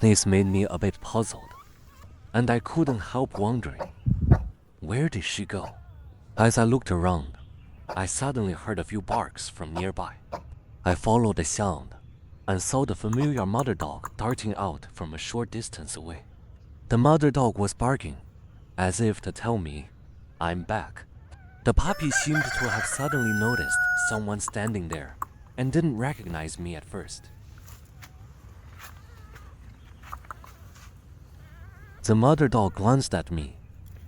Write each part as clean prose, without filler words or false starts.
This made me a bit puzzled, and I couldn't help wondering, where did she go? As I looked around, I suddenly heard a few barks from nearby. I followed the sound and saw the familiar mother dog darting out from a short distance away. The mother dog was barking, as if to tell me, I'm back. The puppy seemed to have suddenly noticed someone standing there and didn't recognize me at first. The mother dog glanced at me,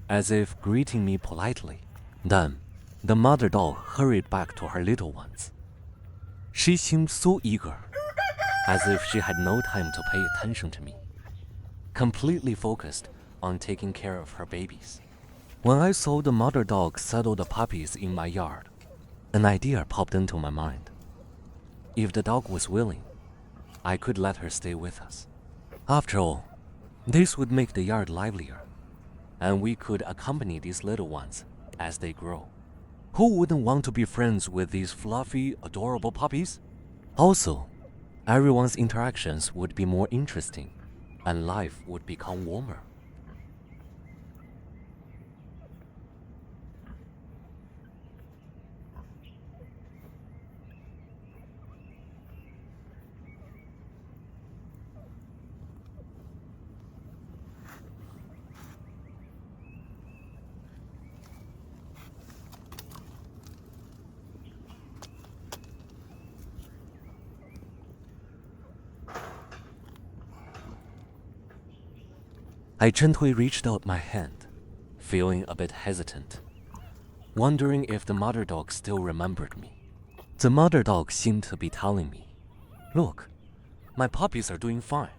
as if greeting me politely. Then, the mother dog hurried back to her little ones. She seemed so eager, as if she had no time to pay attention to me, completely focused on taking care of her babies. When I saw the mother dog settle the puppies in my yard, an idea popped into my mind. If the dog was willing, I could let her stay with us. After all, this would make the yard livelier, and we could accompany these little ones as they grow. Who wouldn't want to be friends with these fluffy, adorable puppies? Also, everyone's interactions would be more interesting, and life would become warmer. I gently reached out my hand, feeling a bit hesitant, wondering if the mother dog still remembered me. The mother dog seemed to be telling me, "Look, my puppies are doing fine."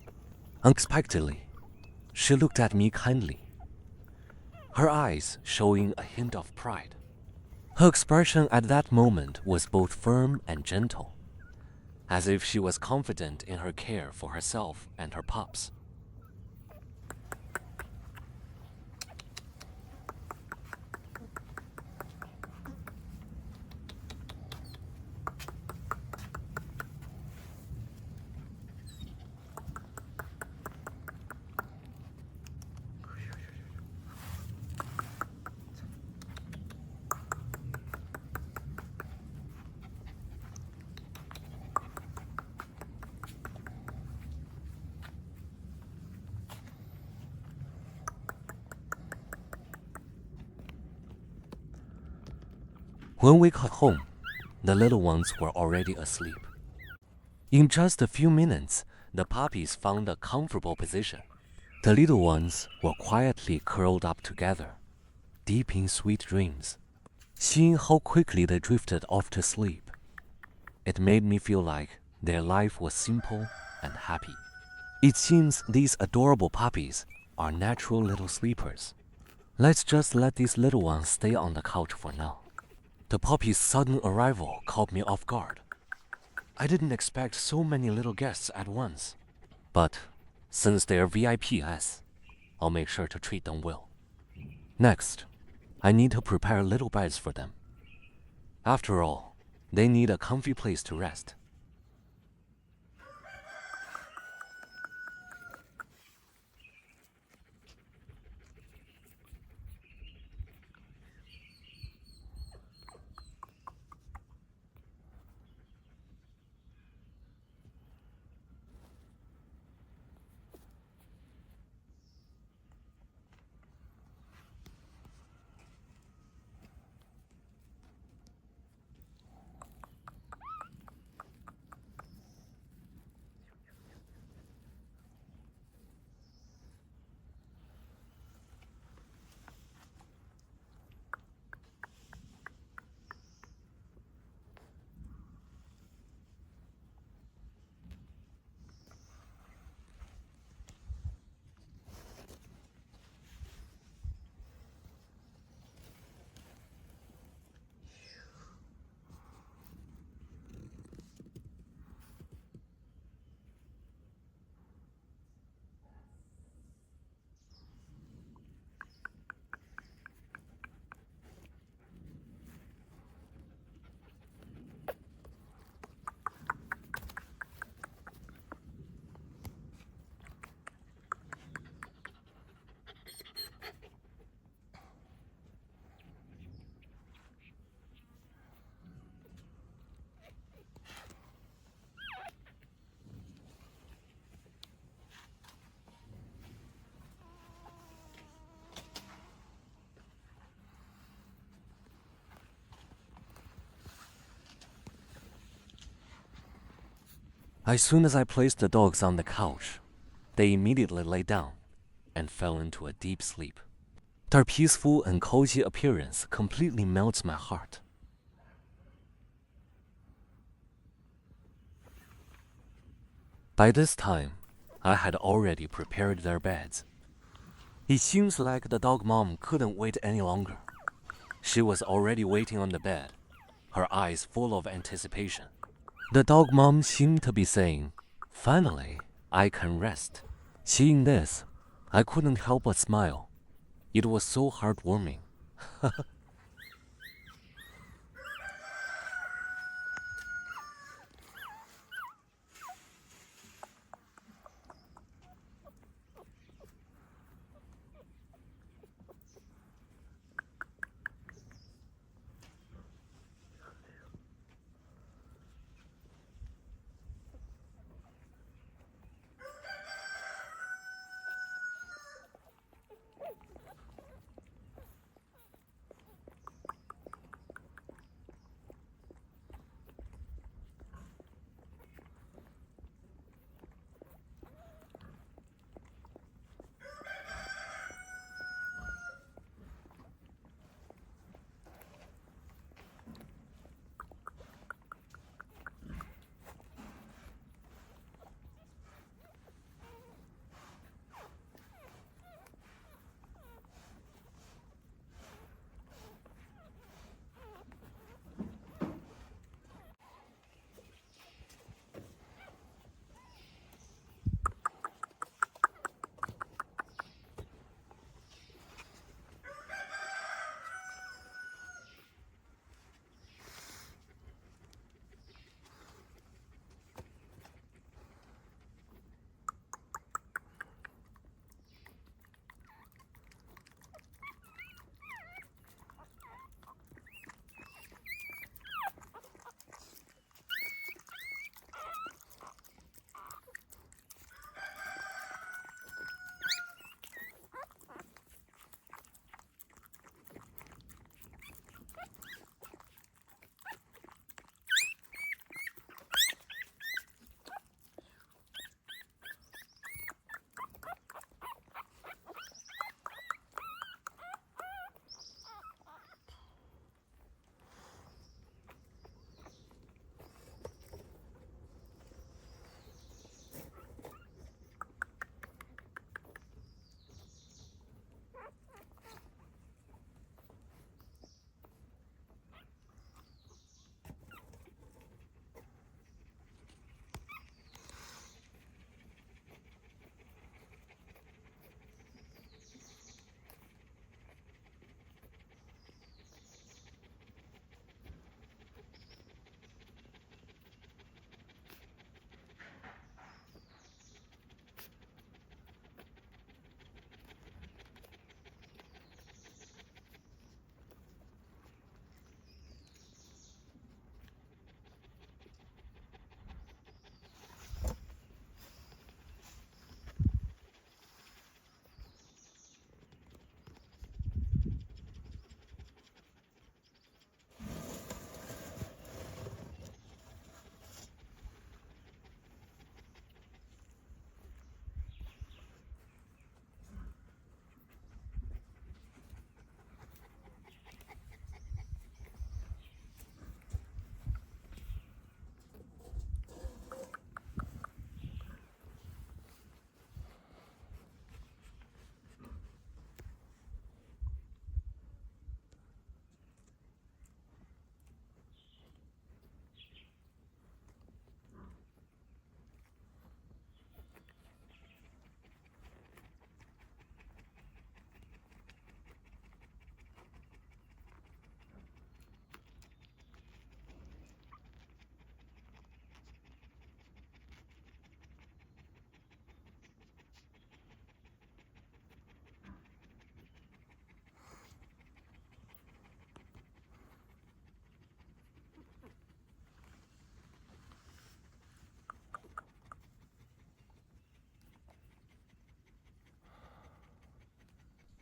Unexpectedly, she looked at me kindly, her eyes showing a hint of pride. Her expression at that moment was both firm and gentle, as if she was confident in her care for herself and her pups. When we got home, the little ones were already asleep. In just a few minutes, the puppies found a comfortable position. The little ones were quietly curled up together, deep in sweet dreams. Seeing how quickly they drifted off to sleep, it made me feel like their life was simple and happy. It seems these adorable puppies are natural little sleepers. Let's just let these little ones stay on the couch for now. The puppy's sudden arrival caught me off guard. I didn't expect so many little guests at once. But since they're VIPs, I'll make sure to treat them well. Next, I need to prepare little beds for them. After all, they need a comfy place to rest. As soon as I placed the dogs on the couch, they immediately lay down and fell into a deep sleep. Their peaceful and cozy appearance completely melts my heart. By this time, I had already prepared their beds. It seems like the dog mom couldn't wait any longer. She was already waiting on the bed, her eyes full of anticipation. The dog mom seemed to be saying, "Finally, I can rest." Seeing this, I couldn't help but smile. It was so heartwarming.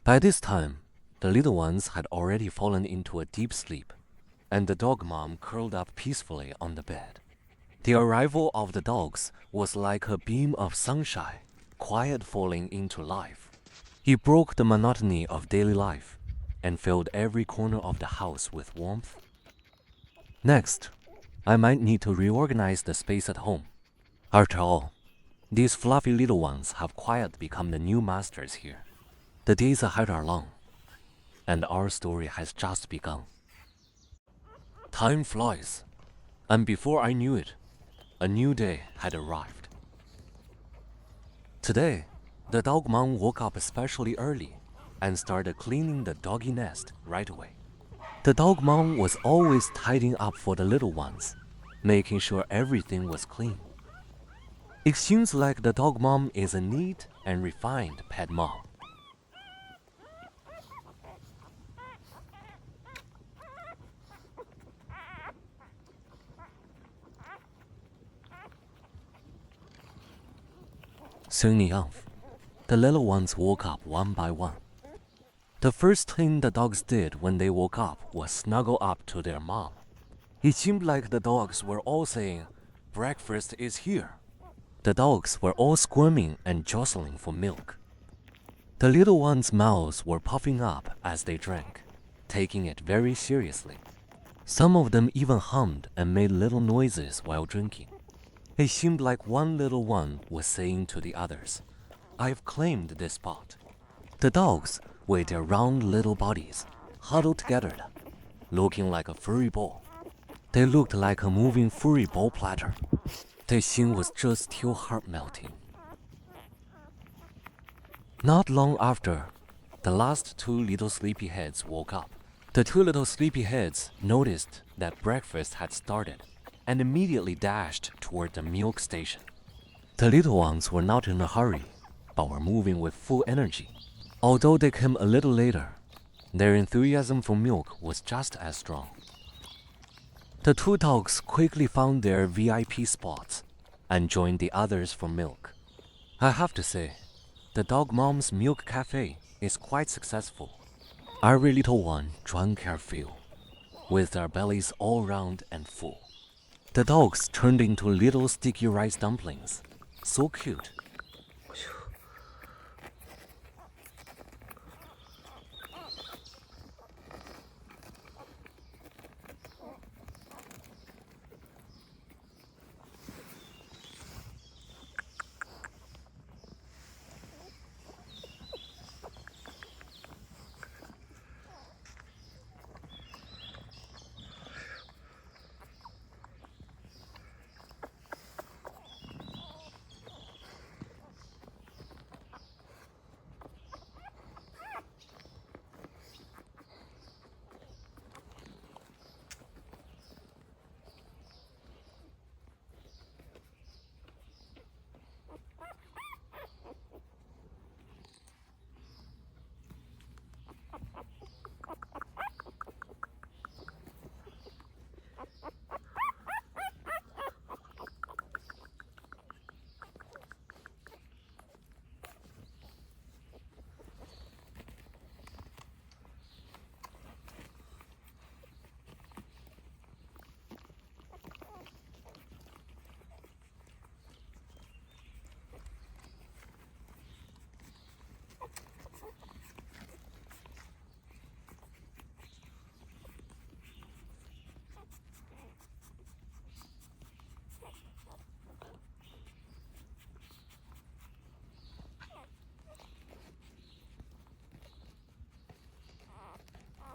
By this time, the little ones had already fallen into a deep sleep, and the dog mom curled up peacefully on the bed. The arrival of the dogs was like a beam of sunshine, quiet falling into life. It broke the monotony of daily life and filled every corner of the house with warmth. Next, I might need to reorganize the space at home. After all, these fluffy little ones have quietly become the new masters here. The days ahead are long, and our story has just begun. Time flies, and before I knew it, a new day had arrived. Today, the dog mom woke up especially early and started cleaning the doggy nest right away. The dog mom was always tidying up for the little ones, making sure everything was clean. It seems like the dog mom is a neat and refined pet mom. Soon enough, the little ones woke up one by one. The first thing the dogs did when they woke up was snuggle up to their mom. It seemed like the dogs were all saying, "Breakfast is here." The dogs were all squirming and jostling for milk. The little ones' mouths were puffing up as they drank, taking it very seriously. Some of them even hummed and made little noises while drinking. It seemed like one little one was saying to the others, "I've claimed this spot." The dogs, with their round little bodies, huddled together, looking like a furry ball. They looked like a moving furry ball platter. The scene was just too heart-melting. Not long after, the last two little sleepyheads woke up. The two little sleepyheads noticed that breakfast had started and immediately dashed toward the milk station. The little ones were not in a hurry, but were moving with full energy. Although they came a little later, their enthusiasm for milk was just as strong. The two dogs quickly found their VIP spots and joined the others for milk. I have to say, the dog mom's milk cafe is quite successful. Every little one drank their fill, with their bellies all round and full. The dogs turned into little sticky rice dumplings, so cute.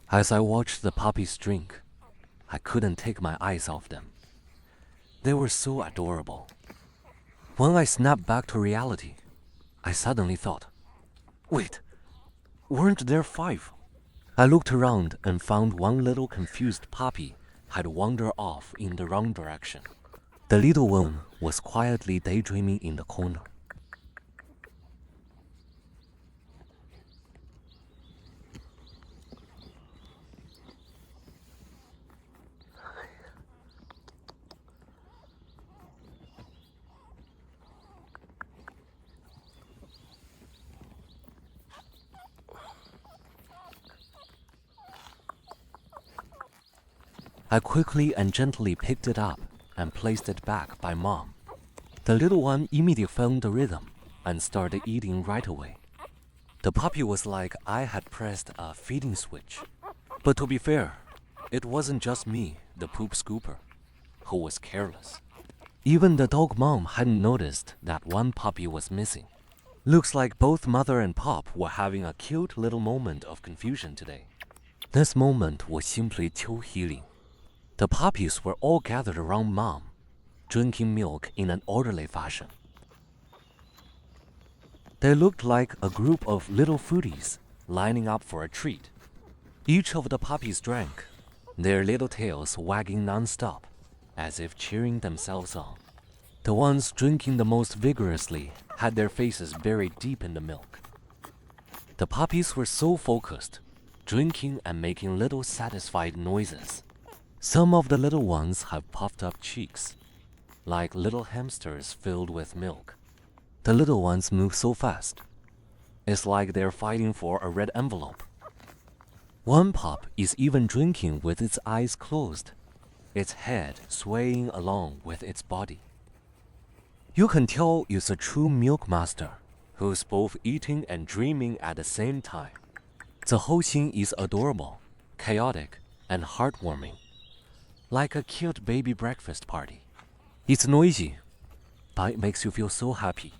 As I watched the puppies drink, I couldn't take my eyes off them. They were so adorable. When I snapped back to reality, I suddenly thought, wait, weren't there 5? I looked around and found one little confused puppy had wandered off in the wrong direction. The little one was quietly daydreaming in the corner. I quickly and gently picked it up and placed it back by mom. The little one immediately found the rhythm and started eating right away. The puppy was like I had pressed a feeding switch. But to be fair, it wasn't just me, the poop scooper, who was careless. Even the dog mom hadn't noticed that one puppy was missing. Looks like both mother and pup were having a cute little moment of confusion today. This moment was simply too healing. The puppies were all gathered around mom, drinking milk in an orderly fashion. They looked like a group of little foodies lining up for a treat. Each of the puppies drank, their little tails wagging non-stop, as if cheering themselves on. The ones drinking the most vigorously had their faces buried deep in the milk. The puppies were so focused, drinking and making little satisfied noises. Some of the little ones have puffed up cheeks, like little hamsters filled with milk. The little ones move so fast. It's like they're fighting for a red envelope. One pup is even drinking with its eyes closed, its head swaying along with its body. You can tell it's a true milk master who's both eating and dreaming at the same time. The whole scene is adorable, chaotic, and heartwarming, like a cute baby breakfast party. It's noisy, but it makes you feel so happy.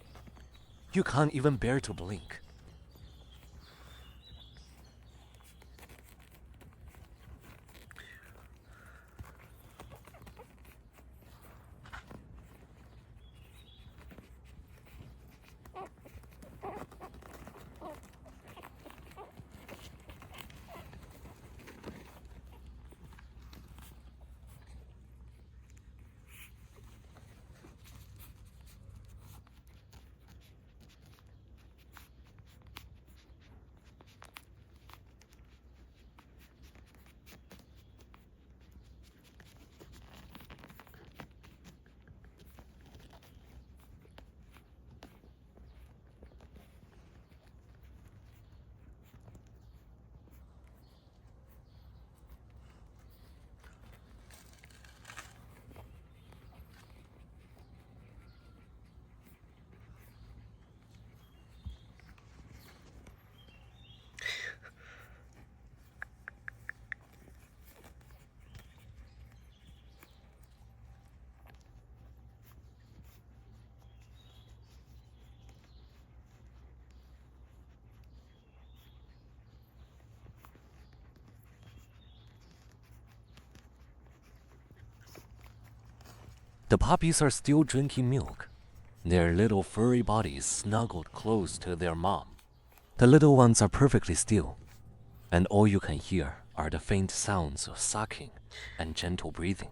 You can't even bear to blink. The puppies are still drinking milk, their little furry bodies snuggled close to their mom. The little ones are perfectly still, and all you can hear are the faint sounds of sucking and gentle breathing.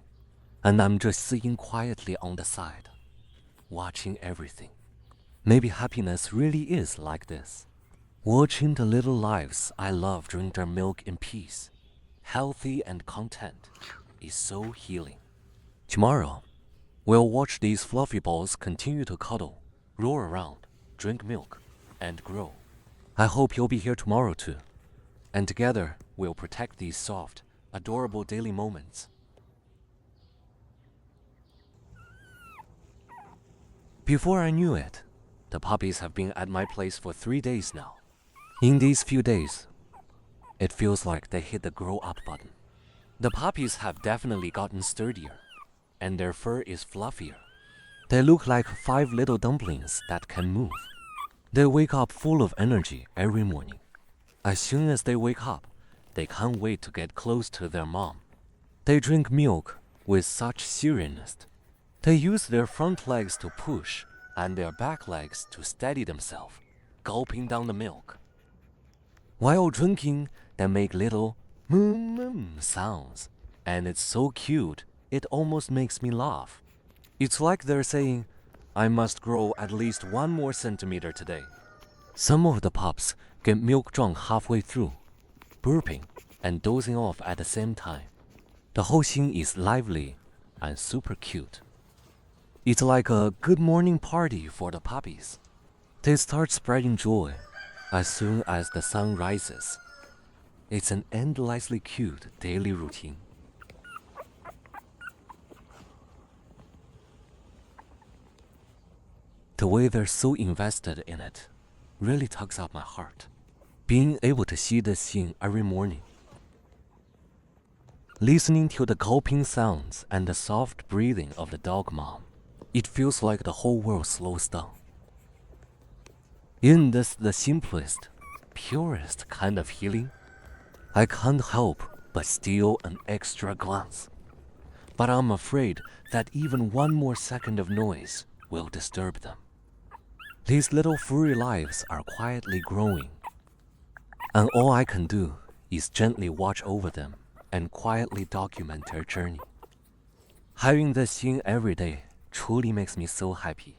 And I'm just sitting quietly on the side, watching everything. Maybe happiness really is like this. Watching the little lives I love drink their milk in peace, healthy and content, is so healing. Tomorrow, we'll watch these fluffy balls continue to cuddle, roll around, drink milk, and grow. I hope you'll be here tomorrow too. And together, we'll protect these soft, adorable daily moments. Before I knew it, the puppies have been at my place for 3 days now. In these few days, it feels like they hit the grow up button. The puppies have definitely gotten sturdier, and their fur is fluffier. They look like 5 little dumplings that can move. They wake up full of energy every morning. As soon as they wake up, they can't wait to get close to their mom. They drink milk with such seriousness. They use their front legs to push and their back legs to steady themselves, gulping down the milk. While drinking, they make little moo sounds, and it's so cute it almost makes me laugh. It's like they're saying, I must grow at least 1 more centimeter today. Some of the pups get milk drunk halfway through, burping and dozing off at the same time. The whole scene is lively and super cute. It's like a good morning party for the puppies. They start spreading joy as soon as the sun rises. It's an endlessly cute daily routine. The way they're so invested in it really tugs at my heart. Being able to see this scene every morning, listening to the gulping sounds and the soft breathing of the dog mom, it feels like the whole world slows down. Isn't this the simplest, purest kind of healing? I can't help but steal an extra glance. But I'm afraid that even one more second of noise will disturb them. These little furry lives are quietly growing, and all I can do is gently watch over them and quietly document their journey. Having this scene every day truly makes me so happy.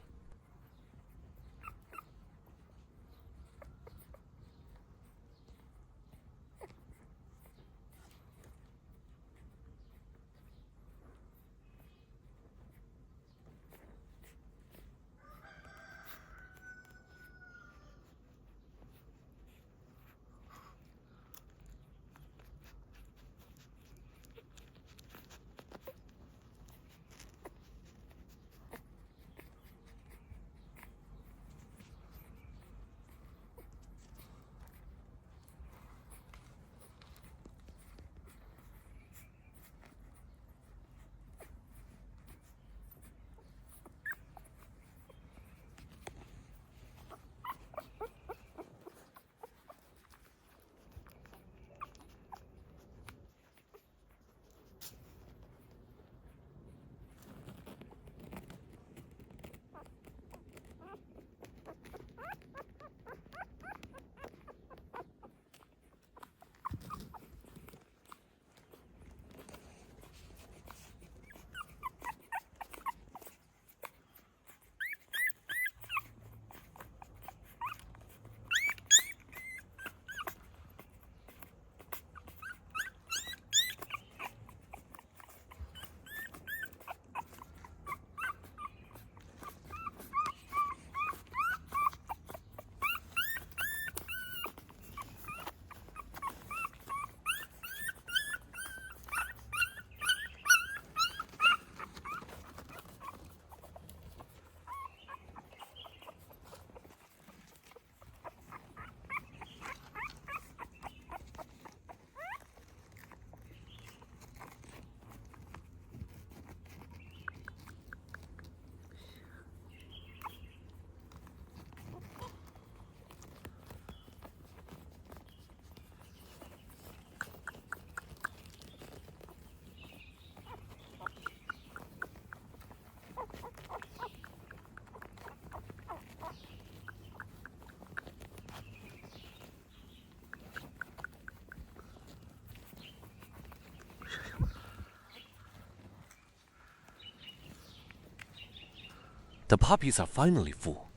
The puppies are finally full.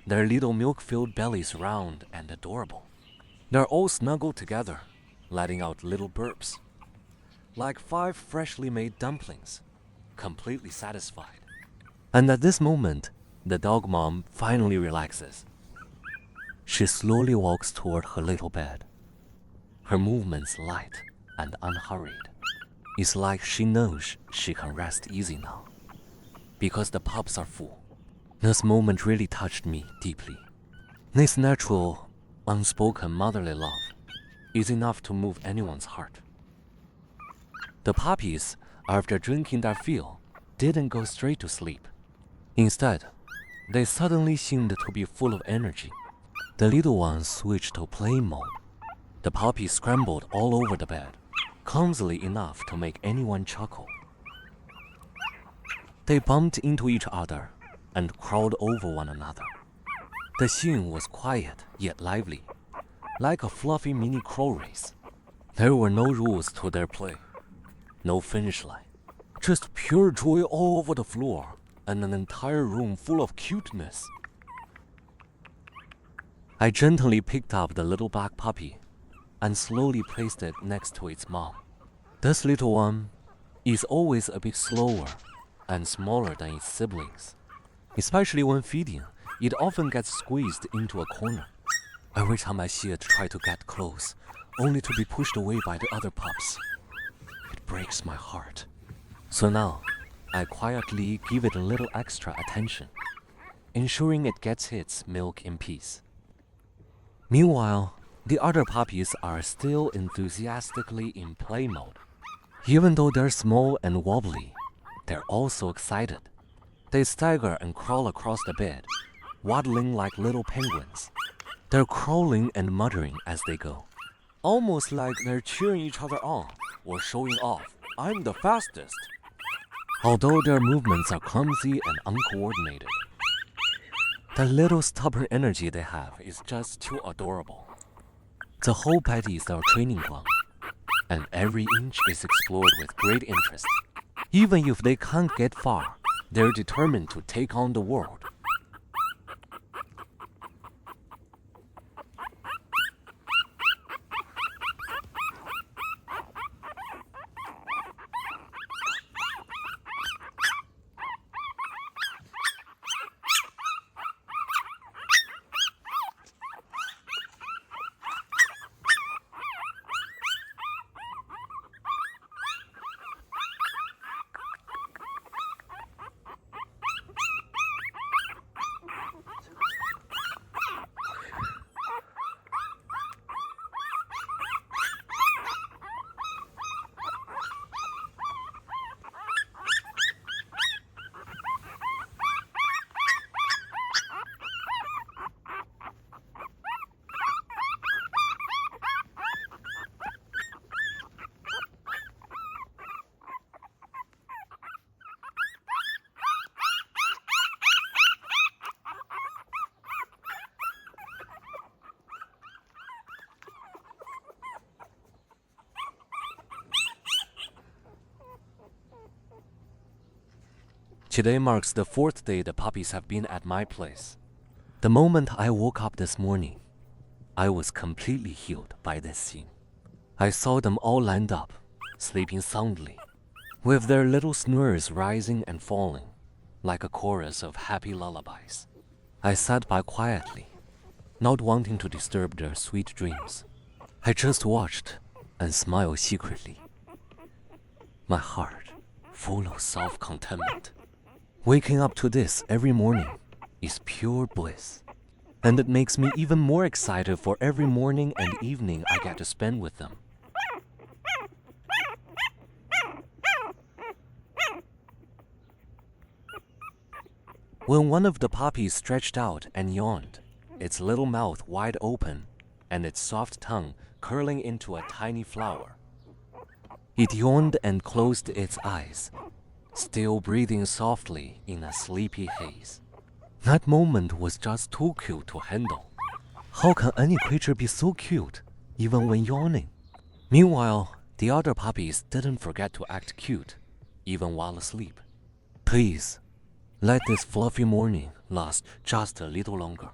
Their little milk-filled bellies round and adorable. They're all snuggled together, letting out little burps, like 5 freshly made dumplings, completely satisfied. And at this moment, the dog mom finally relaxes. She slowly walks toward her little bed, her movements light and unhurried. It's like she knows she can rest easy now, because the pups are full. This moment really touched me deeply. This natural, unspoken motherly love is enough to move anyone's heart. The puppies, after drinking their fill, didn't go straight to sleep. Instead, they suddenly seemed to be full of energy. The little ones switched to play mode. The puppies scrambled all over the bed, clumsily enough to make anyone chuckle. They bumped into each other and crawled over one another. The scene was quiet yet lively, like a fluffy mini crawl race. There were no rules to their play, no finish line, just pure joy all over the floor and an entire room full of cuteness. I gently picked up the little black puppy and slowly placed it next to its mom. This little one is always a bit slower and smaller than its siblings. Especially when feeding, it often gets squeezed into a corner. Every time I see it try to get close, only to be pushed away by the other pups, it breaks my heart. So now, I quietly give it a little extra attention. ensuring it gets its milk in peace. Meanwhile, the other puppies are still enthusiastically in play mode. Even though they're small and wobbly, they're also excited. They stagger and crawl across the bed, waddling like little penguins. They're crawling and muttering as they go, almost like they're cheering each other on or showing off, "I'm the fastest." Although their movements are clumsy and uncoordinated, the little stubborn energy they have is just too adorable. The whole patty is our training ground, and every inch is explored with great interest. Even if they can't get far, they're determined to take on the world. Today marks the 4th day the puppies have been at my place. The moment I woke up this morning, I was completely healed by this scene. I saw them all lined up, sleeping soundly, with their little snores rising and falling, like a chorus of happy lullabies. I sat by quietly, not wanting to disturb their sweet dreams. I just watched and smiled secretly, my heart full of self-contentment. Waking up to this every morning is pure bliss, and it makes me even more excited for every morning and evening I get to spend with them. When one of the puppies stretched out and yawned, its little mouth wide open and its soft tongue curling into a tiny flower, it yawned and closed its eyes, still breathing softly in a sleepy haze. That moment was just too cute to handle. How can any creature be so cute, even when yawning? Meanwhile, the other puppies didn't forget to act cute, even while asleep. Please, let this fluffy morning last just a little longer.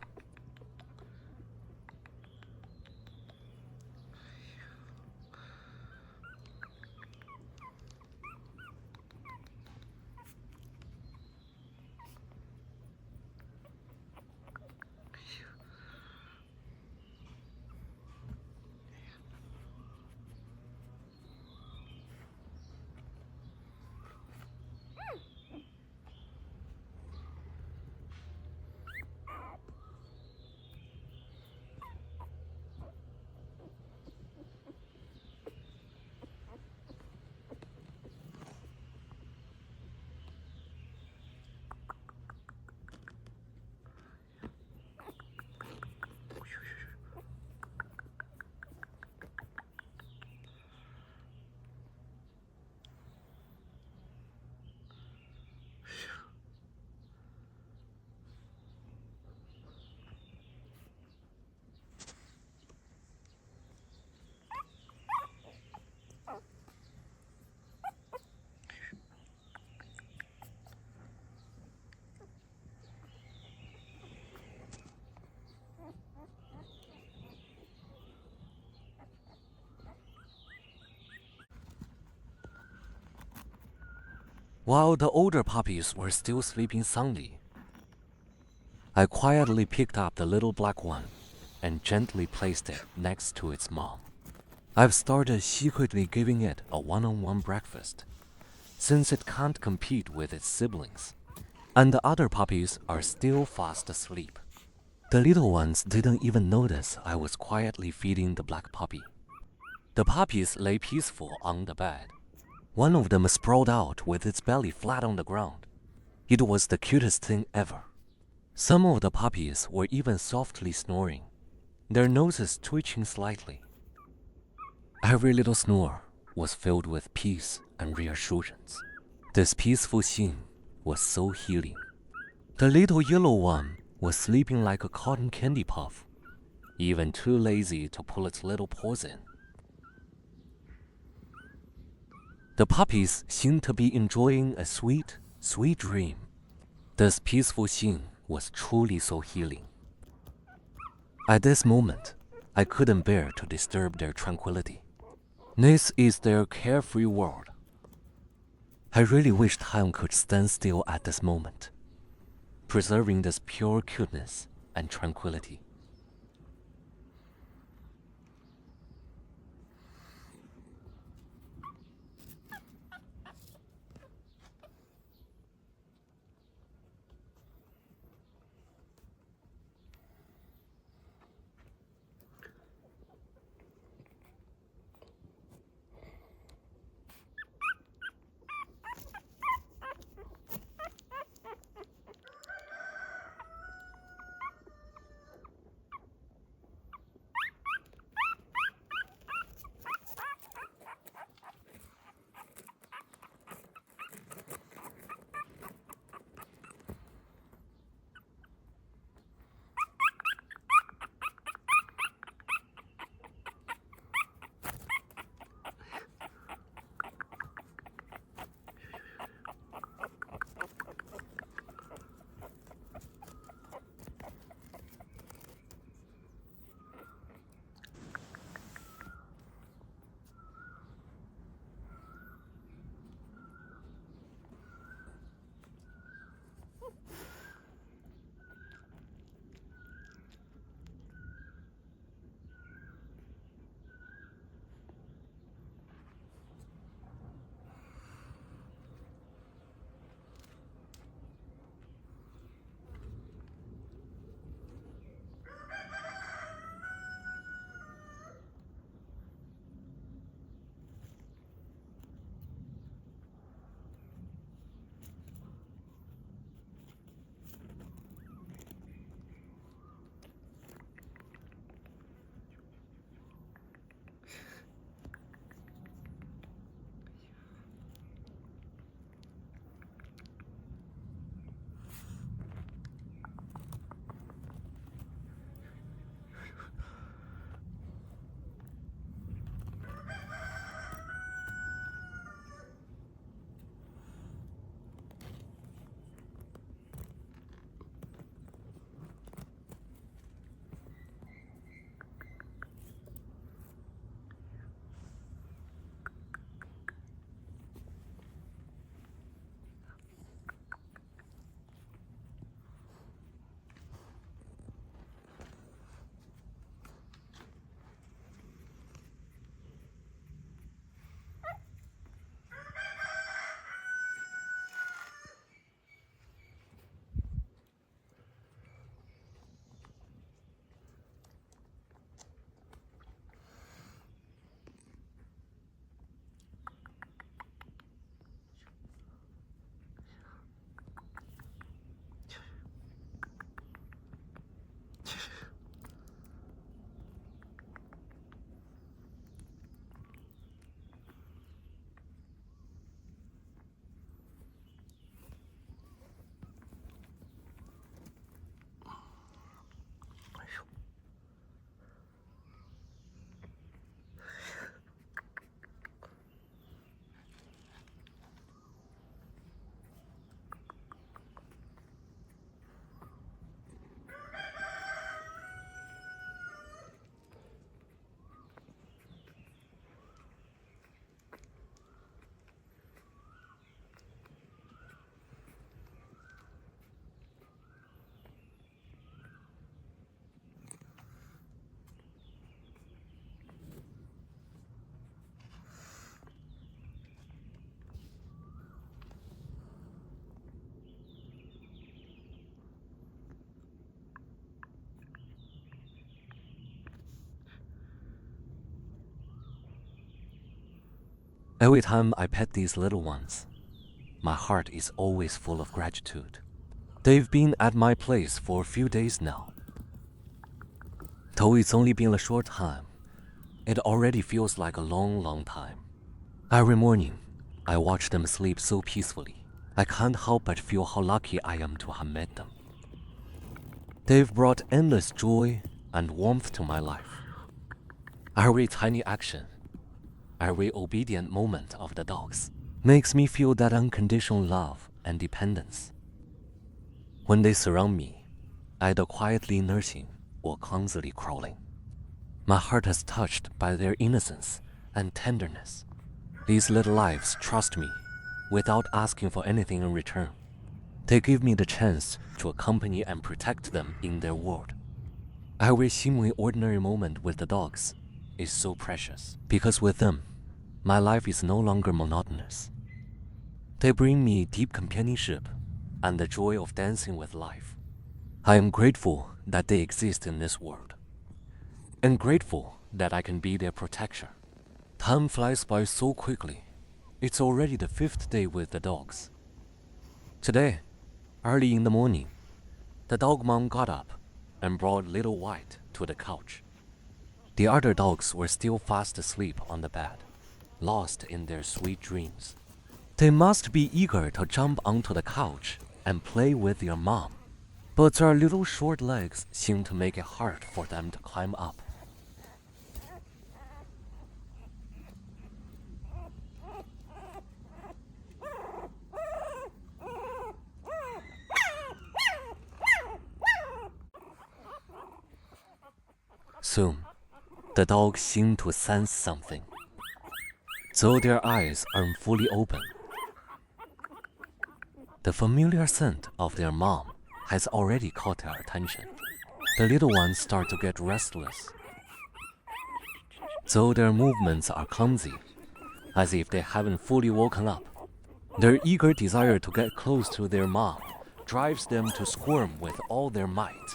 While the older puppies were still sleeping soundly, I quietly picked up the little black one and gently placed it next to its mom. I've started secretly giving it a one-on-one breakfast, since it can't compete with its siblings. and the other puppies are still fast asleep. The little ones didn't even notice I was quietly feeding the black puppy. The puppies lay peaceful on the bed. One of them sprawled out with its belly flat on the ground. It was the cutest thing ever. Some of the puppies were even softly snoring, their noses twitching slightly. Every little snore was filled with peace and reassurance. This peaceful scene was so healing. The little yellow one was sleeping like a cotton candy puff, even too lazy to pull its little paws in. The puppies seemed to be enjoying a sweet, sweet dream. This peaceful scene was truly so healing. At this moment, I couldn't bear to disturb their tranquility. This is their carefree world. I really wish time could stand still at this moment, preserving this pure cuteness and tranquility. Every time I pet these little ones, my heart is always full of gratitude. They've been at my place for a few days now. Though it's only been a short time, it already feels like a long, long time. Every morning, I watch them sleep so peacefully. I can't help but feel how lucky I am to have met them. They've brought endless joy and warmth to my life. Every tiny action, every obedient moment of the dogs makes me feel that unconditional love and dependence. When they surround me, either quietly nursing or clumsily crawling, my heart is touched by their innocence and tenderness. These little lives trust me without asking for anything in return. They give me the chance to accompany and protect them in their world. Every seemingly ordinary moment with the dogs is so precious because with them, my life is no longer monotonous. They bring me deep companionship and the joy of dancing with life. I am grateful that they exist in this world, and grateful that I can be their protector. Time flies by so quickly. It's already the 5th day with the dogs. Today, early in the morning, the dog mom got up and brought little White to the couch. The other dogs were still fast asleep on the bed, lost in their sweet dreams. They must be eager to jump onto the couch and play with their mom, but their little short legs seem to make it hard for them to climb up. Soon, the dogs seem to sense something, though their eyes aren't fully open. The familiar scent of their mom has already caught their attention. The little ones start to get restless. Though their movements are clumsy, as if they haven't fully woken up, their eager desire to get close to their mom drives them to squirm with all their might.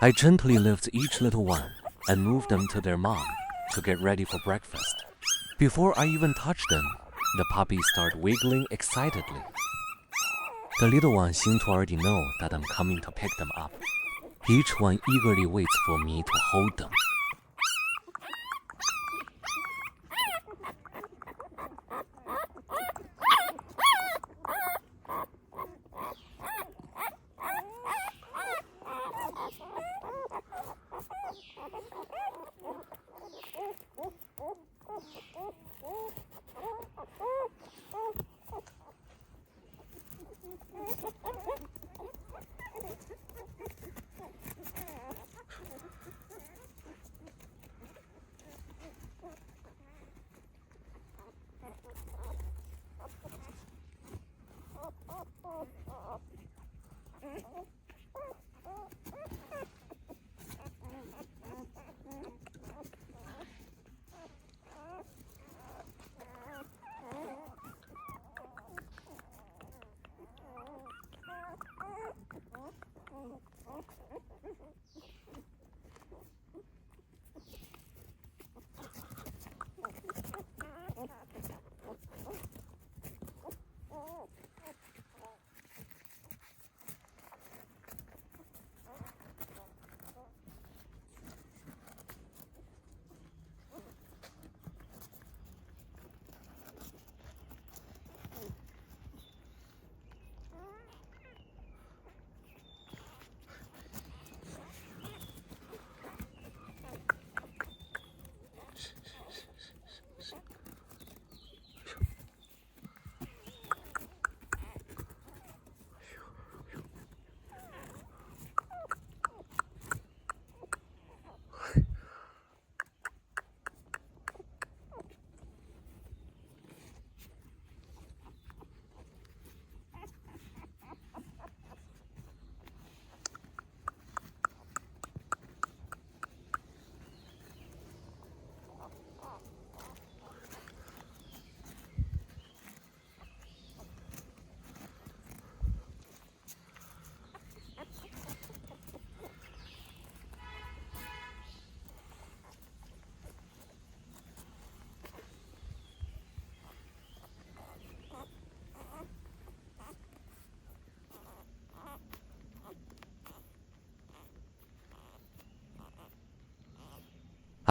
I gently lift each little one and move them to their mom to get ready for breakfast. Before I even touch them, the puppies start wiggling excitedly. The little ones seem to already know that I'm coming to pick them up. Each one eagerly waits for me to hold them.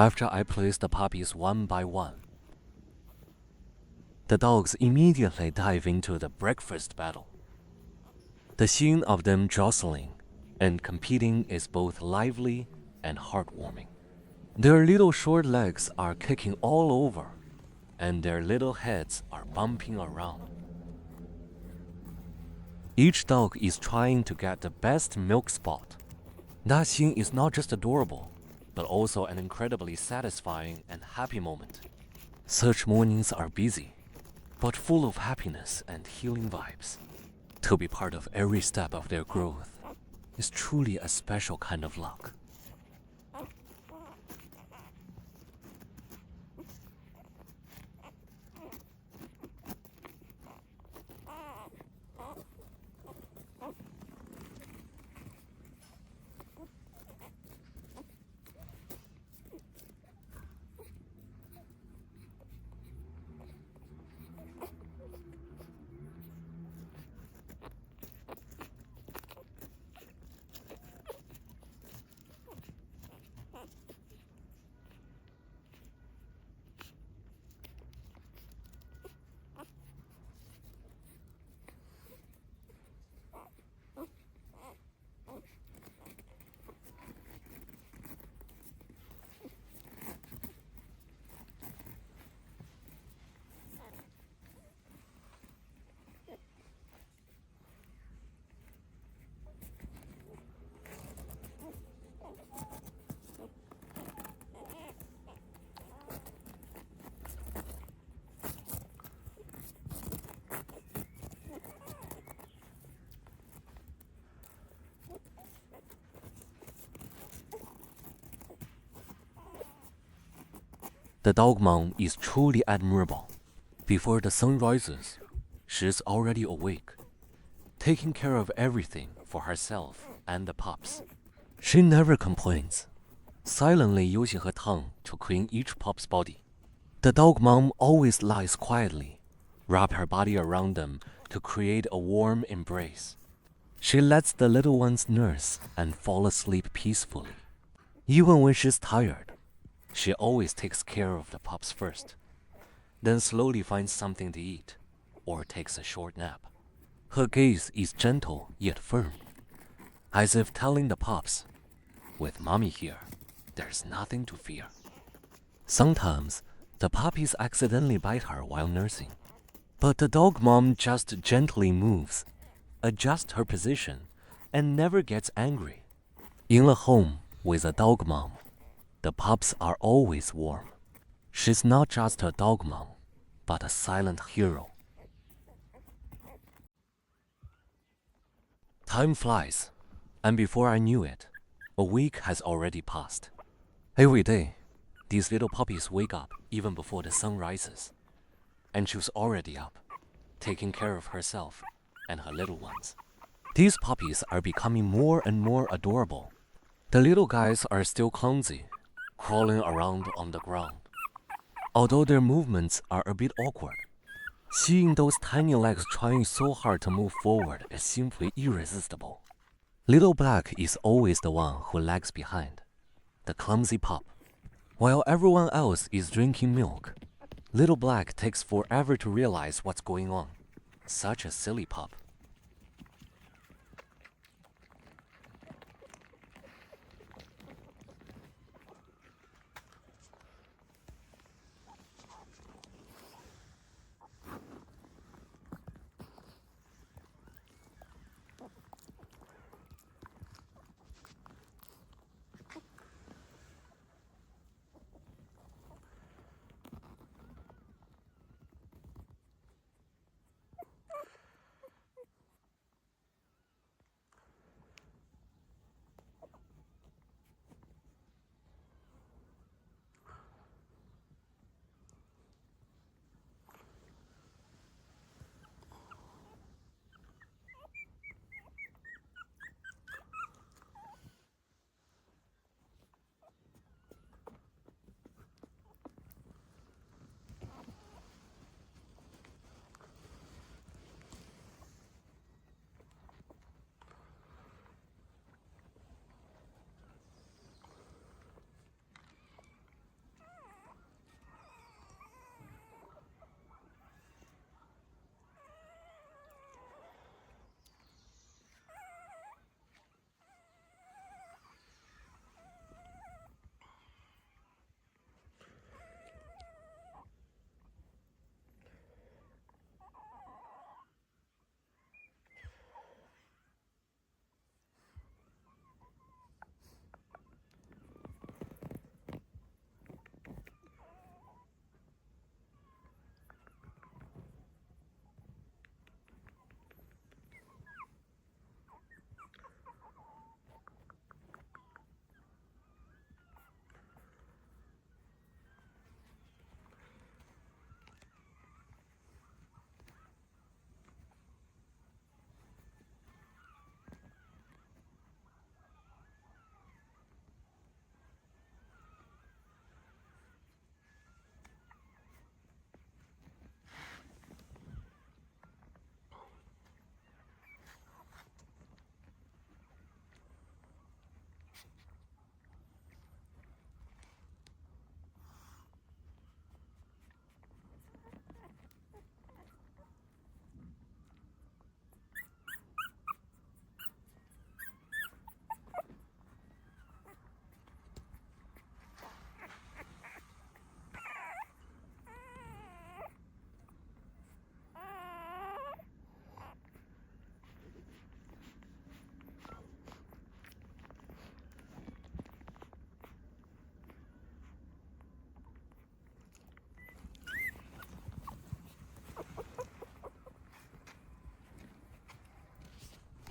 after I placed the puppies one by one. The dogs immediately dive into the breakfast battle. The scene of them jostling and competing is both lively and heartwarming. Their little short legs are kicking all over, and their little heads are bumping around. Each dog is trying to get the best milk spot. That scene is not just adorable, but also an incredibly satisfying and happy moment. Such mornings are busy, but full of happiness and healing vibes. To be part of every step of their growth is truly a special kind of luck. The dog mom is truly admirable. Before the sun rises, she's already awake, taking care of everything for herself and the pups. She never complains, silently using her tongue to clean each pup's body. The dog mom always lies quietly, wrap her body around them to create a warm embrace. She lets the little ones nurse and fall asleep peacefully. Even when she's tired, she always takes care of the pups first, then slowly finds something to eat or takes a short nap. Her gaze is gentle yet firm, as if telling the pups, "With mommy here, there's nothing to fear." Sometimes, the puppies accidentally bite her while nursing, but the dog mom just gently moves, adjusts her position, and never gets angry. In a home with a dog mom, the pups are always warm. She's not just a dog mom, but a silent hero. Time flies, and before I knew it, a week has already passed. Every day, these little puppies wake up even before the sun rises, and she's already up, taking care of herself and her little ones. These puppies are becoming more and more adorable. The little guys are still clumsy, crawling around on the ground. Although their movements are a bit awkward, seeing those tiny legs trying so hard to move forward is simply irresistible. Little Black is always the one who lags behind, the clumsy pup. While everyone else is drinking milk, Little Black takes forever to realize what's going on. Such a silly pup.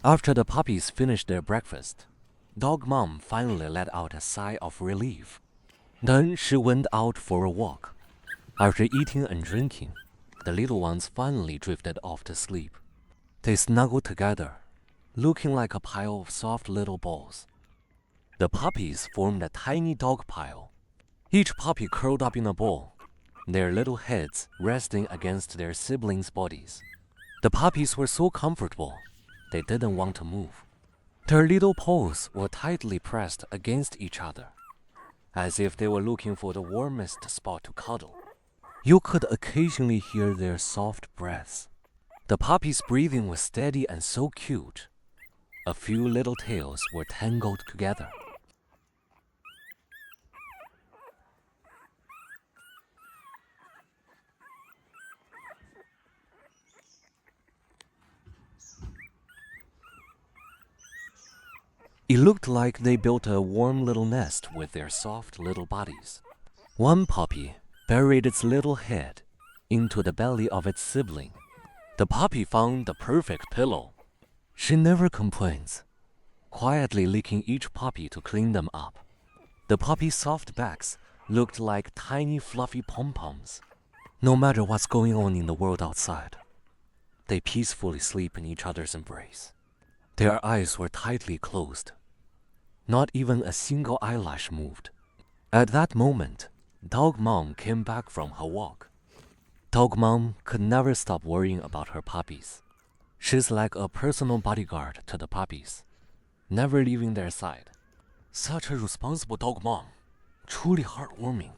After the puppies finished their breakfast, Dog Mom finally let out a sigh of relief. Then she went out for a walk. After eating and drinking, the little ones finally drifted off to sleep. They snuggled together, looking like a pile of soft little balls. The puppies formed a tiny dog pile. Each puppy curled up in a ball, their little heads resting against their siblings' bodies. The puppies were so comfortable, they didn't want to move. Their little paws were tightly pressed against each other, as if they were looking for the warmest spot to cuddle. You could occasionally hear their soft breaths. The puppies' breathing was steady and so cute. A few little tails were tangled together. It looked like they built a warm little nest with their soft little bodies. One puppy buried its little head into the belly of its sibling. The puppy found the perfect pillow. She never complains, quietly licking each puppy to clean them up. The puppy's soft backs looked like tiny fluffy pom-poms. No matter what's going on in the world outside, they peacefully sleep in each other's embrace. Their eyes were tightly closed. Not even a single eyelash moved. At that moment, Dog Mom came back from her walk. Dog Mom could never stop worrying about her puppies. She's like a personal bodyguard to the puppies, never leaving their side. Such a responsible dog mom, truly heartwarming.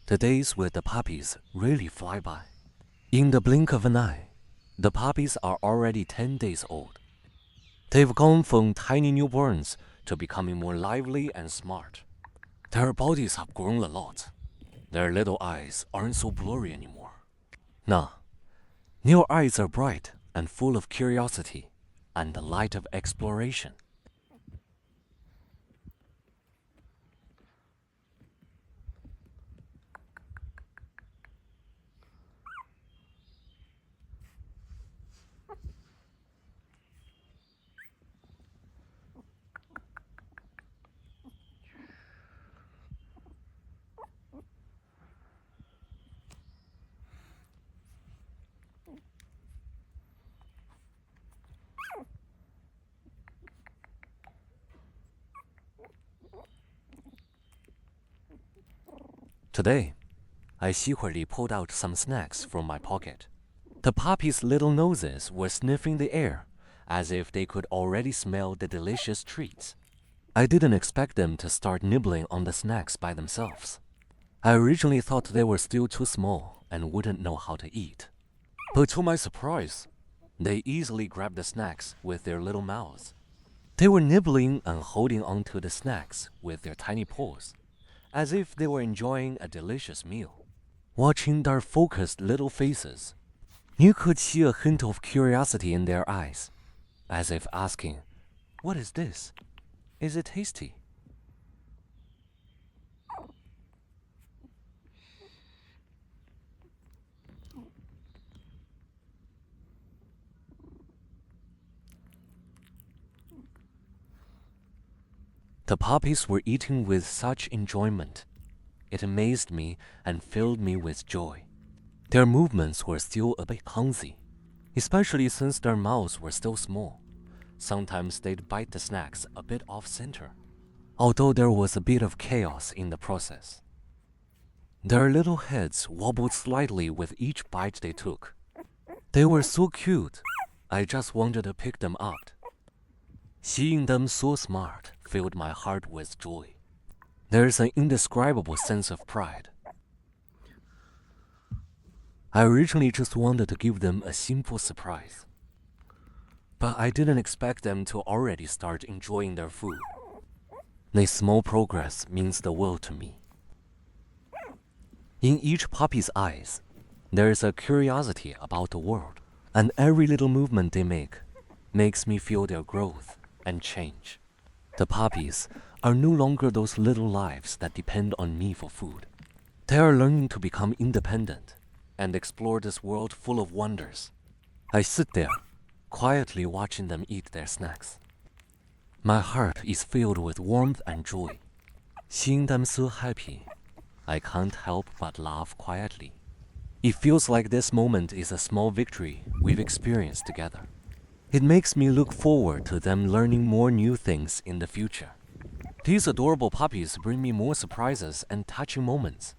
The days with the puppies really fly by. In the blink of an eye, the puppies are already 10 days old. They've gone from tiny newborns to becoming more lively and smart. Their bodies have grown a lot. Their little eyes aren't so blurry anymore. Nah, Your eyes are bright and full of curiosity and the light of exploration. Today, I secretly pulled out some snacks from my pocket. The puppies' little noses were sniffing the air as if they could already smell the delicious treats. I didn't expect them to start nibbling on the snacks by themselves. I originally thought they were still too small and wouldn't know how to eat. But to my surprise, they easily grabbed the snacks with their little mouths. They were nibbling and holding onto the snacks with their tiny paws, as if they were enjoying a delicious meal. Watching their focused little faces, you could see a hint of curiosity in their eyes, as if asking, "What is this? Is it tasty?" The puppies were eating with such enjoyment. It amazed me and filled me with joy. Their movements were still a bit clumsy, especially since their mouths were still small. Sometimes they'd bite the snacks a bit off-center, although there was a bit of chaos in the process. Their little heads wobbled slightly with each bite they took. They were so cute, I just wanted to pick them up. Seeing them so smart filled my heart with joy. There's an indescribable sense of pride. I originally just wanted to give them a simple surprise, but I didn't expect them to already start enjoying their food. This small progress means the world to me. In each puppy's eyes, there is a curiosity about the world, and every little movement they make makes me feel their growth and change. The puppies are no longer those little lives that depend on me for food. They are learning to become independent and explore this world full of wonders. I sit there, quietly watching them eat their snacks. My heart is filled with warmth and joy. Seeing them so happy, I can't help but laugh quietly. It feels like this moment is a small victory we've experienced together. It makes me look forward to them learning more new things in the future. These adorable puppies bring me more surprises and touching moments.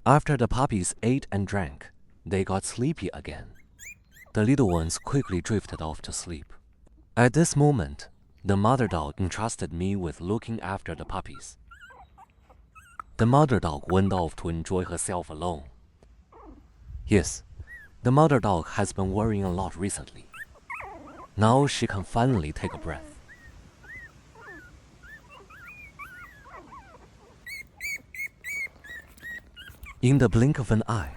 After the puppies ate and drank, they got sleepy again. The little ones quickly drifted off to sleep. At this moment, the mother dog entrusted me with looking after the puppies. The mother dog went off to enjoy herself alone. Yes, the mother dog has been worrying a lot recently. Now she can finally take a breath. In the blink of an eye,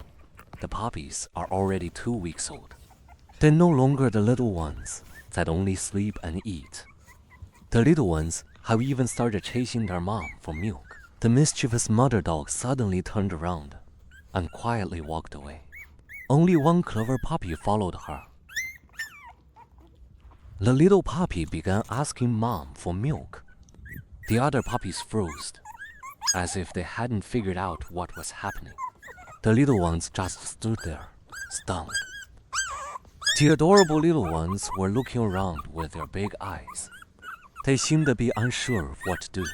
the puppies are already 2 weeks old. They're no longer the little ones that only sleep and eat. The little ones have even started chasing their mom for milk. The mischievous mother dog suddenly turned around and quietly walked away. Only one clever puppy followed her. The little puppy began asking mom for milk. The other puppies froze, as if they hadn't figured out what was happening. The little ones just stood there, stunned. The adorable little ones were looking around with their big eyes. They seemed to be unsure of what to do.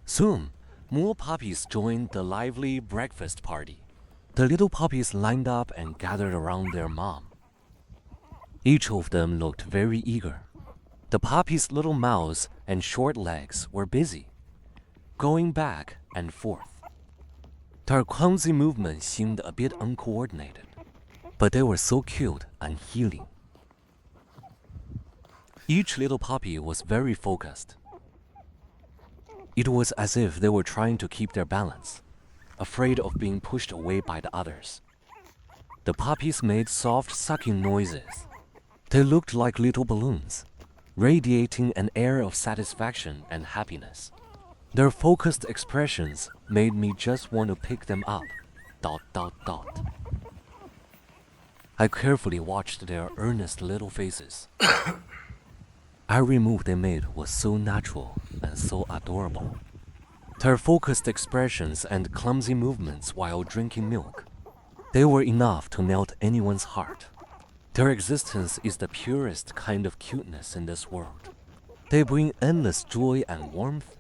Soon, more puppies joined the lively breakfast party. The little puppies lined up and gathered around their mom. Each of them looked very eager. The puppies' little mouths and short legs were busy, going back and forth. Their clumsy movements seemed a bit uncoordinated, but they were so cute and healing. Each little puppy was very focused. It was as if they were trying to keep their balance, afraid of being pushed away by the others. The puppies made soft sucking noises. They looked like little balloons, radiating an air of satisfaction and happiness. Their focused expressions made me just want to pick them up. ... I carefully watched their earnest little faces. Every move they made was so natural and so adorable. Their focused expressions and clumsy movements while drinking milk, they were enough to melt anyone's heart. Their existence is the purest kind of cuteness in this world. They bring endless joy and warmth.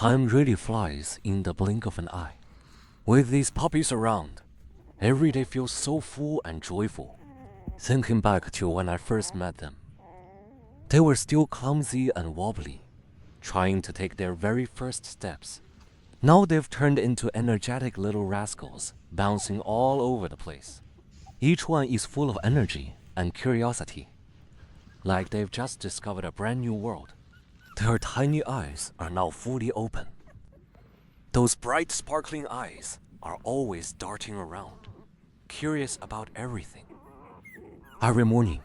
Time really flies in the blink of an eye. With these puppies around, every day feels so full and joyful. Thinking back to when I first met them, they were still clumsy and wobbly, trying to take their very first steps. Now they've turned into energetic little rascals, bouncing all over the place. Each one is full of energy and curiosity, like they've just discovered a brand new world. Their tiny eyes are now fully open. Those bright, sparkling eyes are always darting around, curious about everything. Every morning,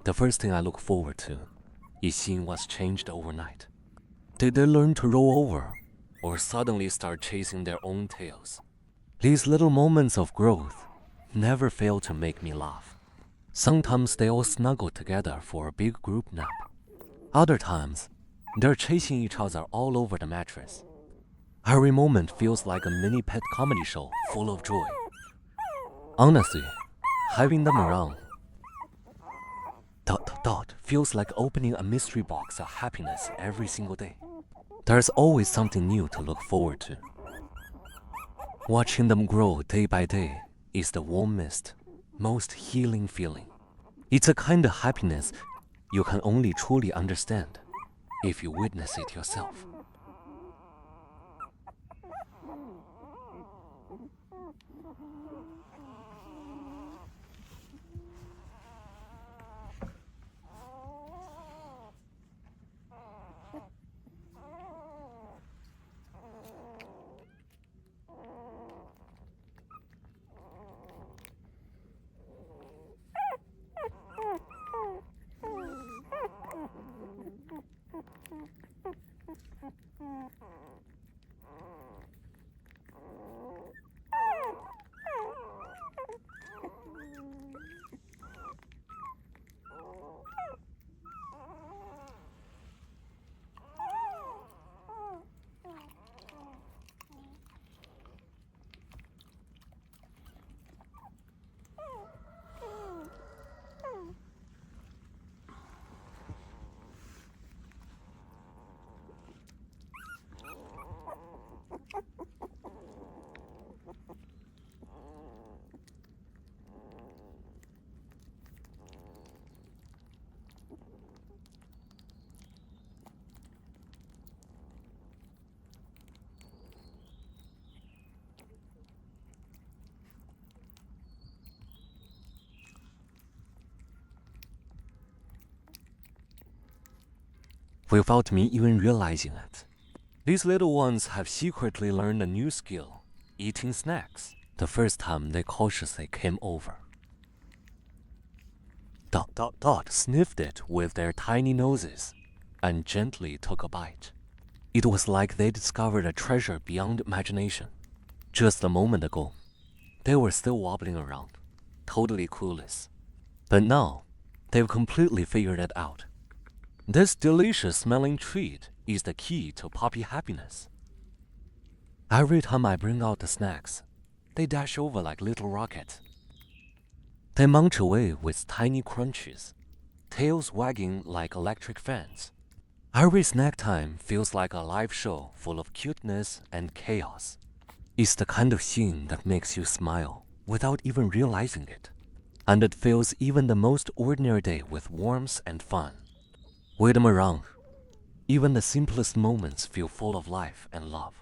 the first thing I look forward to is seeing what's changed overnight. Did they learn to roll over or suddenly start chasing their own tails? These little moments of growth never fail to make me laugh. Sometimes they all snuggle together for a big group nap. Other times, they're chasing each other all over the mattress. Every moment feels like a mini pet comedy show full of joy. Honestly, having them around feels like opening a mystery box of happiness every single day. There's always something new to look forward to. Watching them grow day by day is the warmest, most healing feeling. It's a kind of happiness you can only truly understand if you witness it yourself. Without me even realizing it, these little ones have secretly learned a new skill, eating snacks, the first time they cautiously came over. Dot sniffed it with their tiny noses and gently took a bite. It was like they discovered a treasure beyond imagination. Just a moment ago, they were still wobbling around, totally clueless. But now, they've completely figured it out. This delicious smelling treat is the key to puppy happiness. Every time I bring out the snacks, they dash over like little rockets. They munch away with tiny crunches, tails wagging like electric fans. Every snack time feels like a live show full of cuteness and chaos. It's the kind of scene that makes you smile without even realizing it, and it fills even the most ordinary day with warmth and fun. With them around, even the simplest moments feel full of life and love.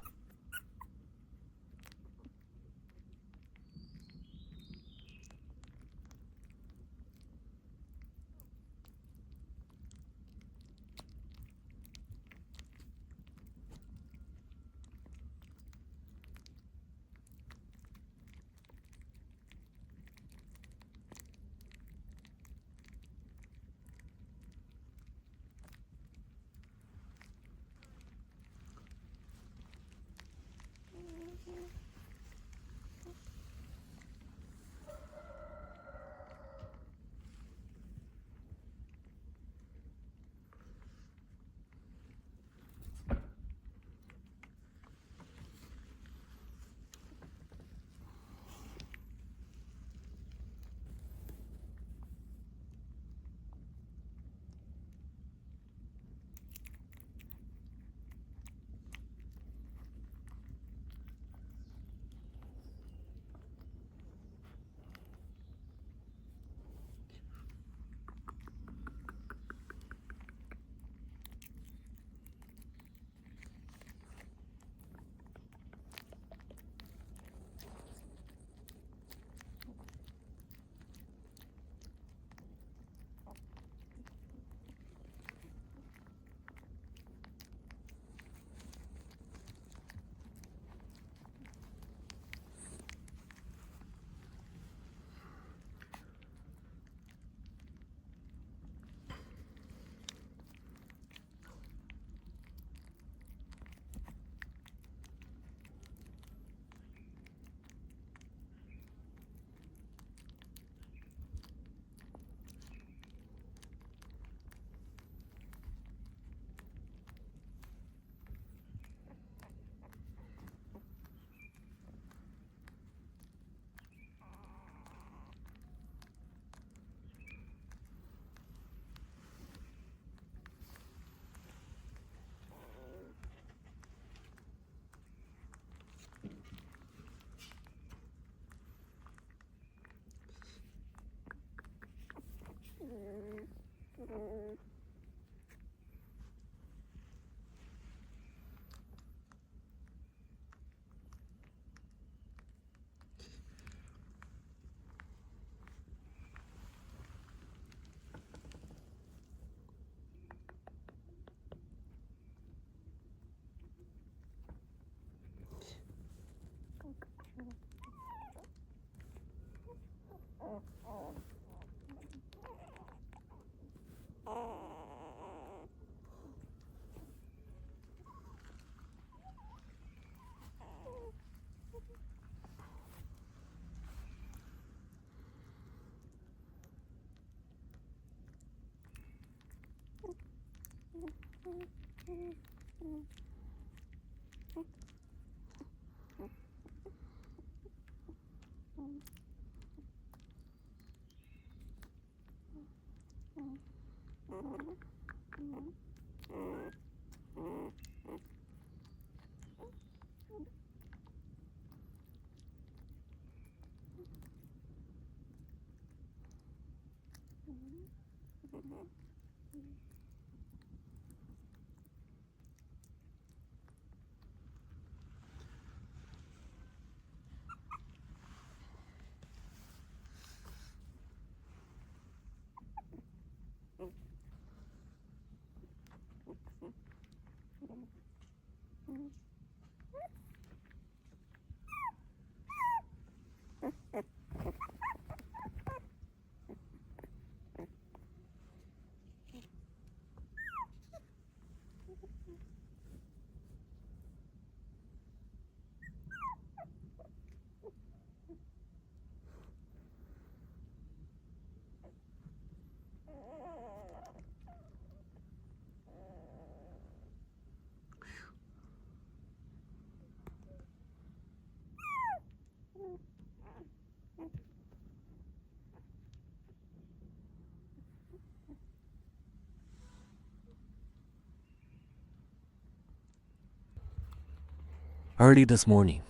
Early this morning,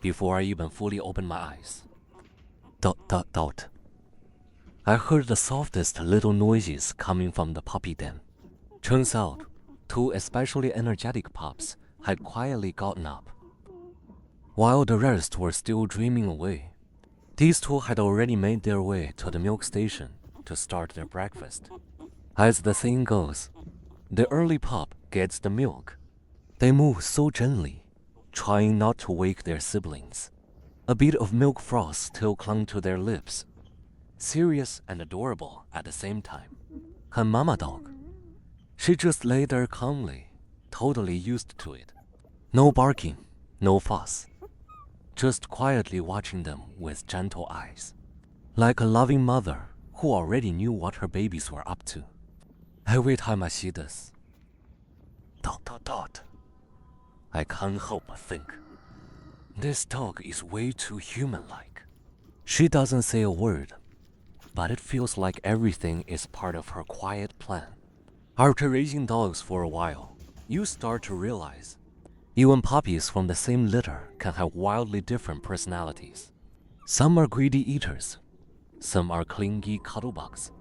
before I even fully opened my eyes, dot dot dot, I heard the softest little noises coming from the puppy den. Turns out, two especially energetic pups had quietly gotten up. While the rest were still dreaming away, these two had already made their way to the milk station to start their breakfast. As the saying goes, the early pup gets the milk. They move so gently, trying not to wake their siblings. A bit of milk froth still clung to their lips, serious and adorable at the same time. Her mama dog, she just lay there calmly, totally used to it. No barking, no fuss, just quietly watching them with gentle eyes, like a loving mother who already knew what her babies were up to. Every time I see this, dot dot dot, I can't help but think, this dog is way too human-like. She doesn't say a word, but it feels like everything is part of her quiet plan. After raising dogs for a while, you start to realize even puppies from the same litter can have wildly different personalities. Some are greedy eaters, some are clingy cuddlebugs.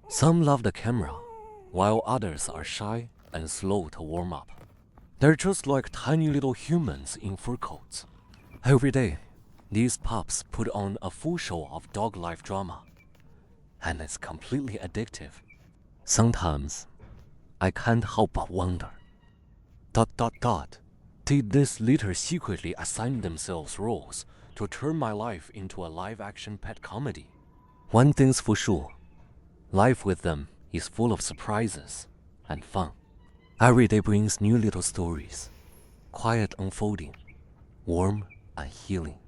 Some love the camera, while others are shy and slow to warm up. They're just like tiny little humans in fur coats. Every day, these pups put on a full show of dog life drama, and it's completely addictive. Sometimes, I can't help but wonder, dot dot dot, did this litter secretly assign themselves roles to turn my life into a live-action pet comedy? One thing's for sure, life with them is full of surprises and fun. Every day brings new little stories, quiet unfolding, warm and healing.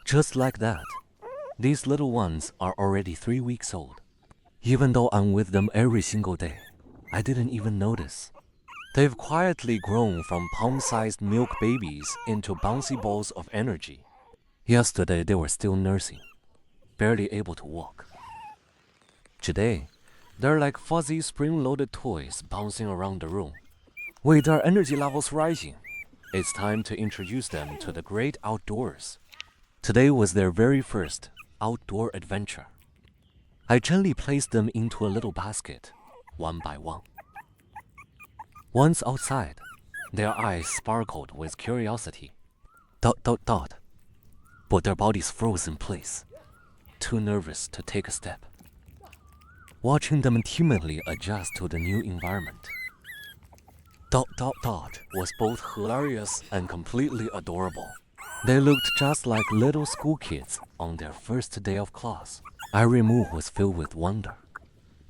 Just like that, these little ones are already 3 weeks old. Even though I'm with them every single day, I didn't even notice. They've quietly grown from palm-sized milk babies into bouncy balls of energy. Yesterday they were still nursing, barely able to walk. Today, they're like fuzzy spring-loaded toys bouncing around the room. With their energy levels rising, it's time to introduce them to the great outdoors. Today was their very first outdoor adventure. I gently placed them into a little basket, one by one. Once outside, their eyes sparkled with curiosity. Dot, dot, dot. but their bodies froze in place, too nervous to take a step. Watching them timidly adjust to the new environment. Dot was both hilarious and completely adorable. They looked just like little school kids on their first day of class. Every move was filled with wonder,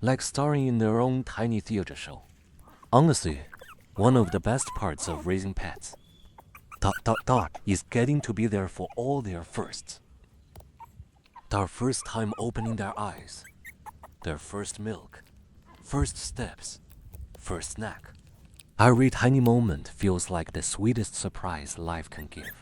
like starring in their own tiny theater show. Honestly, one of the best parts of raising pets. Dot is getting to be there for all their firsts. Their first time opening their eyes, their first milk, first steps, first snack. Every tiny moment feels like the sweetest surprise life can give.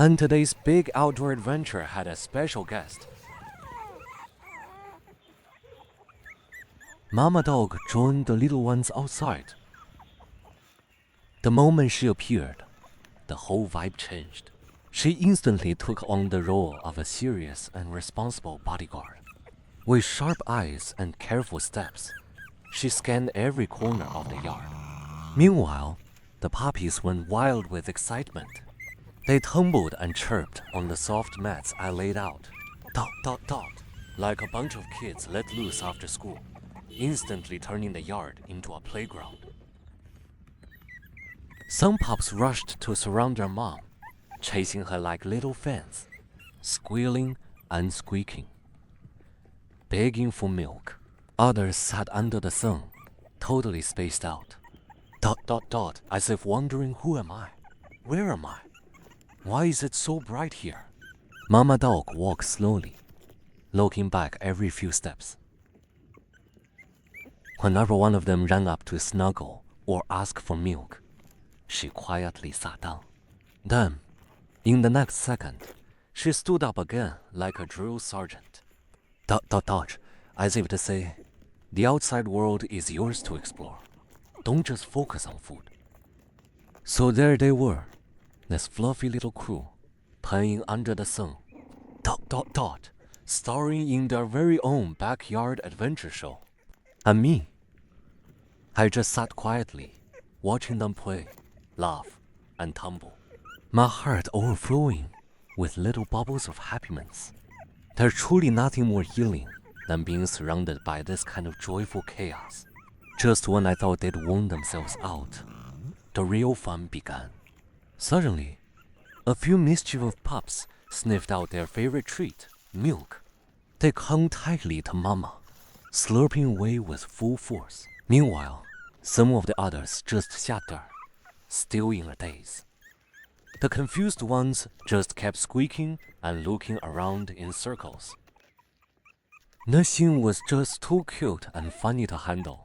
And today's big outdoor adventure had a special guest. Mama dog joined the little ones outside. The moment she appeared, the whole vibe changed. She instantly took on the role of a serious and responsible bodyguard. With sharp eyes and careful steps, she scanned every corner of the yard. Meanwhile, the puppies went wild with excitement. They tumbled and chirped on the soft mats I laid out. Dot, dot, dot, like a bunch of kids let loose after school, instantly turning the yard into a playground. Some pups rushed to surround their mom, chasing her like little fans, squealing and squeaking, begging for milk. Others sat under the sun, totally spaced out. Dot, dot, dot, as if wondering, who am I? Where am I? Why is it so bright here? Mama dog walked slowly, looking back every few steps. Whenever one of them ran up to snuggle or ask for milk, she quietly sat down. Then, in the next second, she stood up again like a drill sergeant. Dot, dot, dot, as if to say, the outside world is yours to explore. Don't just focus on food. So there they were, this fluffy little crew, playing under the sun. Dot, dot, dot, starring in their very own backyard adventure show. And me, I just sat quietly, watching them play, laugh, and tumble, my heart overflowing with little bubbles of happiness. There's truly nothing more healing than being surrounded by this kind of joyful chaos. Just when I thought they'd worn themselves out, the real fun began. Suddenly, a few mischievous pups sniffed out their favorite treat, milk. They clung tightly to Mama, slurping away with full force. Meanwhile, some of the others just sat there, still in a daze. The confused ones just kept squeaking and looking around in circles. The scene was just too cute and funny to handle.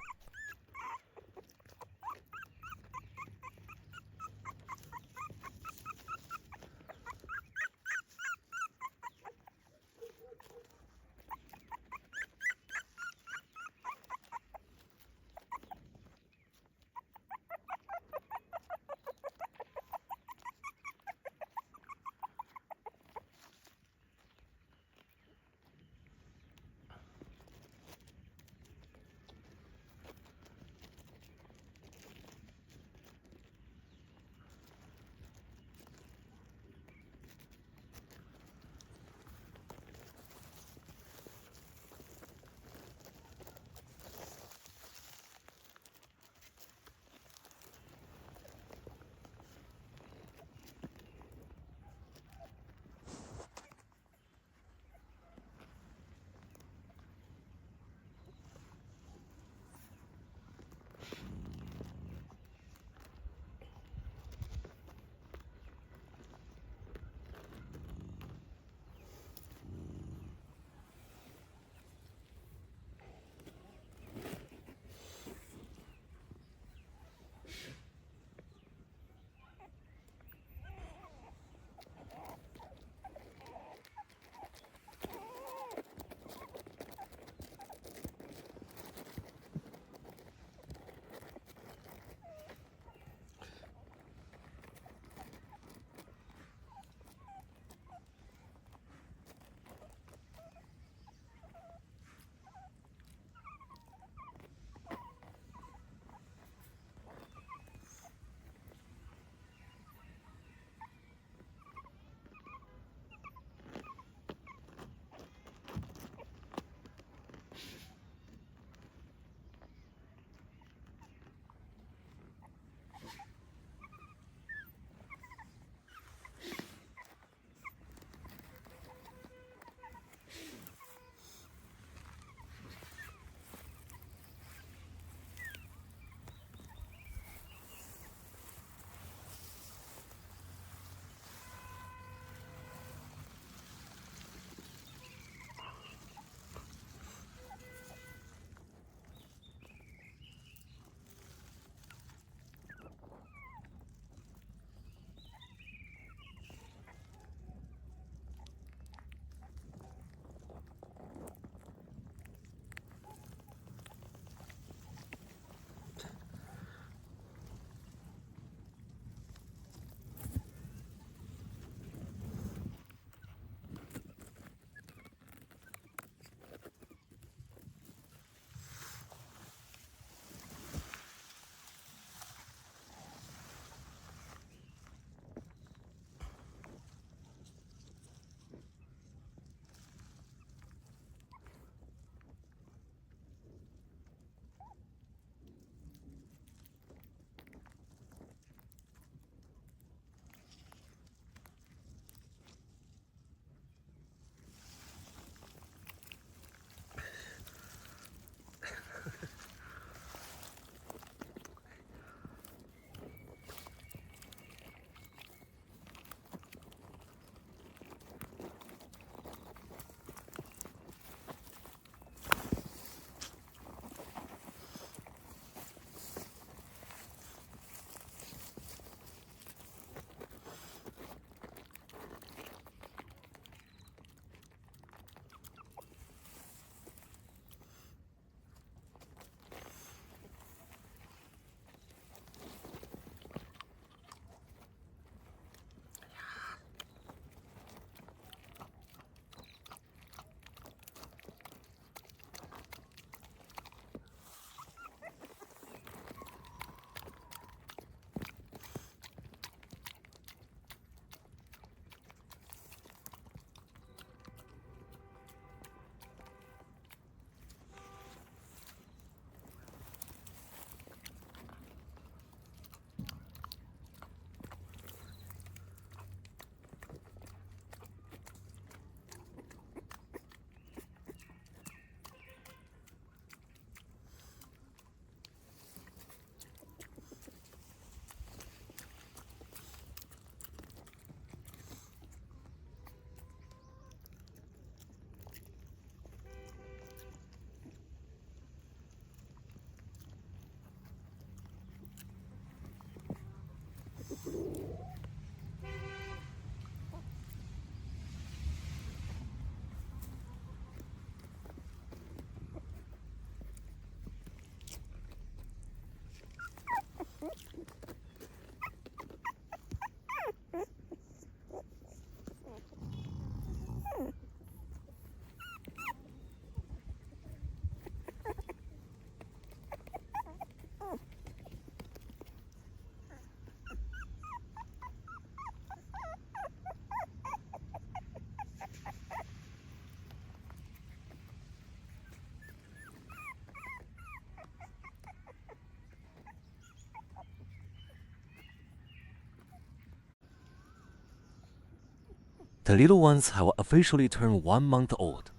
The little ones have officially turned 1 month old.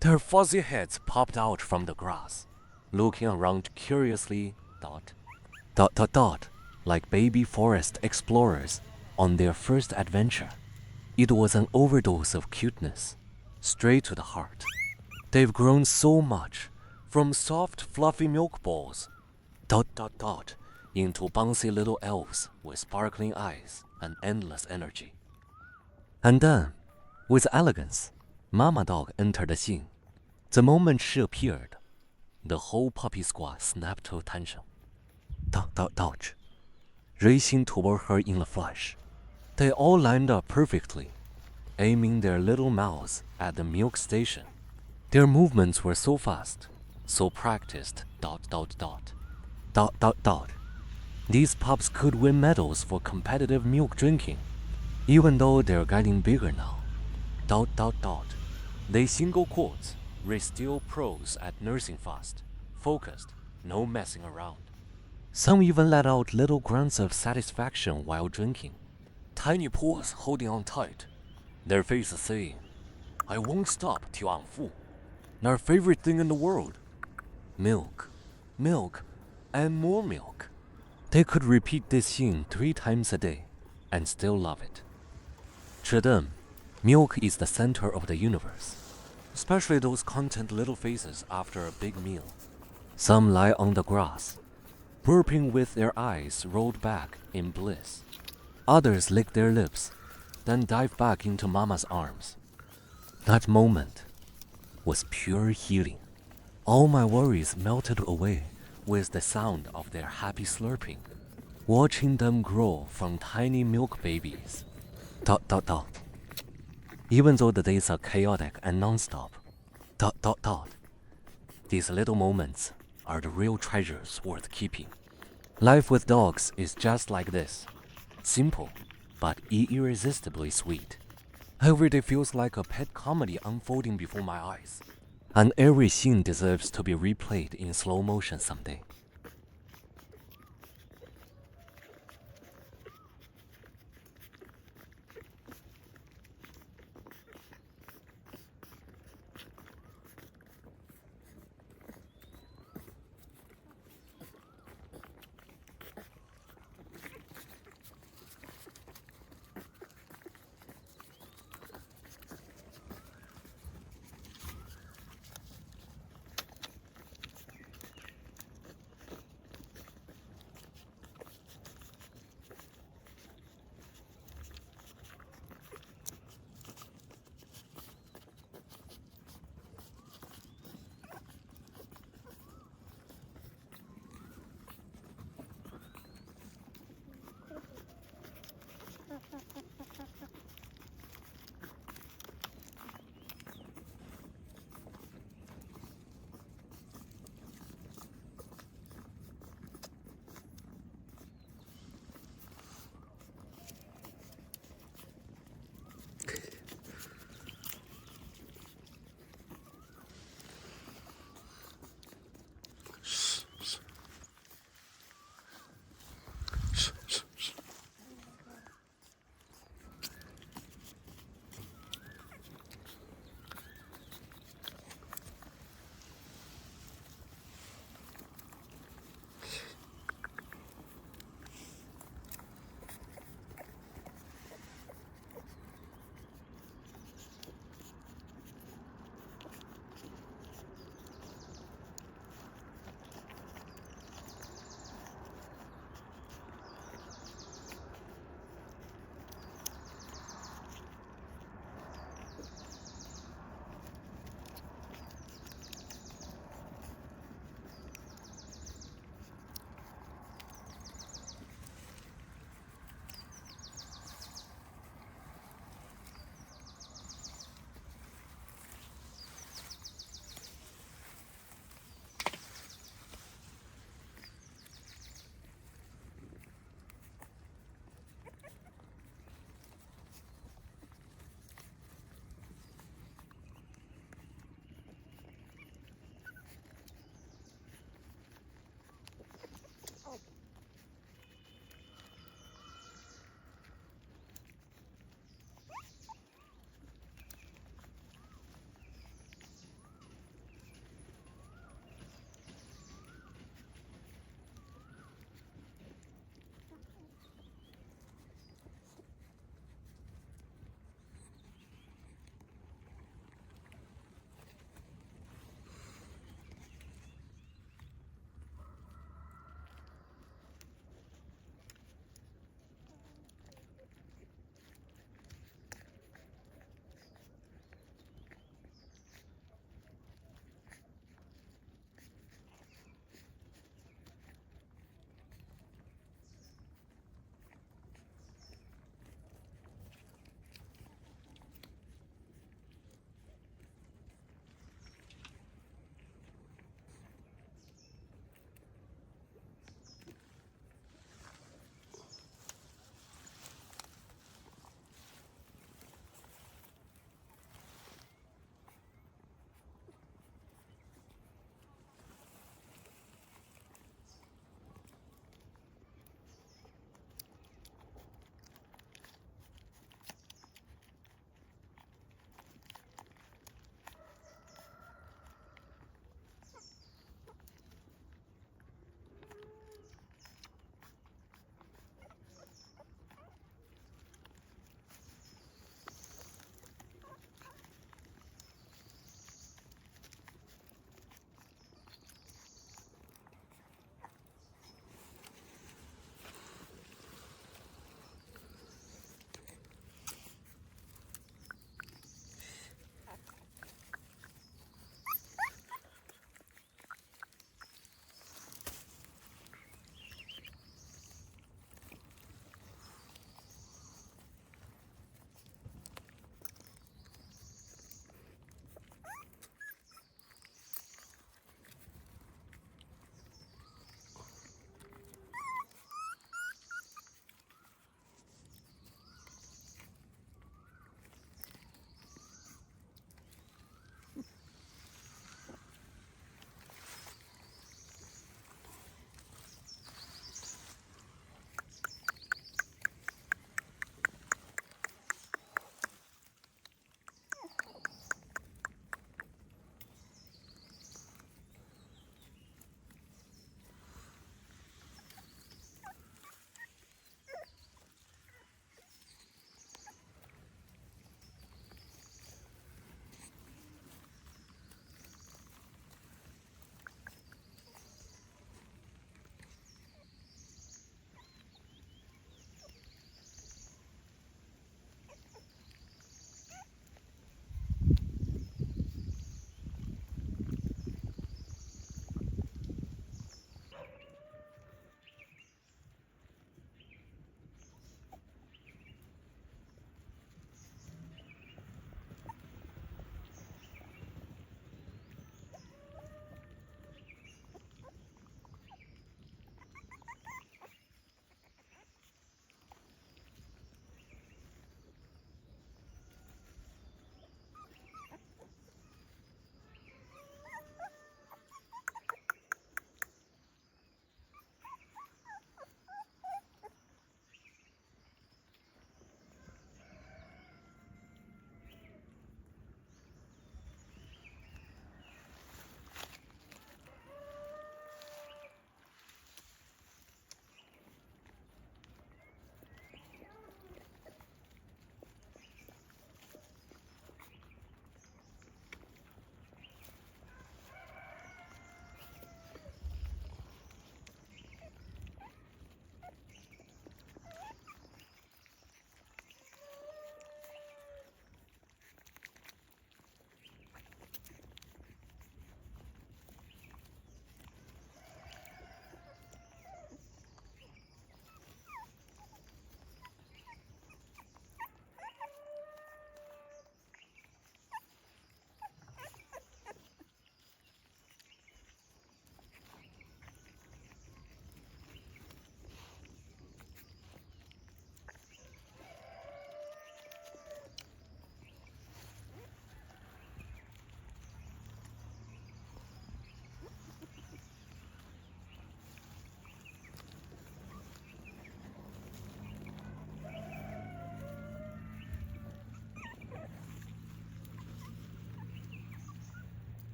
Their fuzzy heads popped out from the grass, looking around curiously, dot, like baby forest explorers on their first adventure. It was an overdose of cuteness, straight to the heart. They've grown so much, from soft, fluffy milk balls, into bouncy little elves with sparkling eyes and endless energy. And then, with elegance, Mama Dog entered the scene. The moment she appeared, the whole puppy squad snapped to attention. Dodge, racing toward her in a flash. They all lined up perfectly, aiming their little mouths at the milk station. Their movements were so fast, so practiced. These pups could win medals for competitive milk drinking, even though they're getting bigger now. They single quotes, still pros at nursing fast, focused, no messing around. Some even let out little grunts of satisfaction while drinking. Tiny paws holding on tight, their faces saying, "I won't stop till I'm full." Our favorite thing in the world. Milk, milk, and more milk. They could repeat this scene 3 times a day and still love it. To them, milk is the center of the universe, especially those content little faces after a big meal. Some lie on the grass, burping with their eyes rolled back in bliss. Others lick their lips, then dive back into Mama's arms. That moment was pure healing. All my worries melted away with the sound of their happy slurping, watching them grow from tiny milk babies. Even though the days are chaotic and non-stop. These little moments are the real treasures worth keeping. Life with dogs is just like this. Simple, but irresistibly sweet. Every day feels like a pet comedy unfolding before my eyes. And every scene deserves to be replayed in slow motion someday.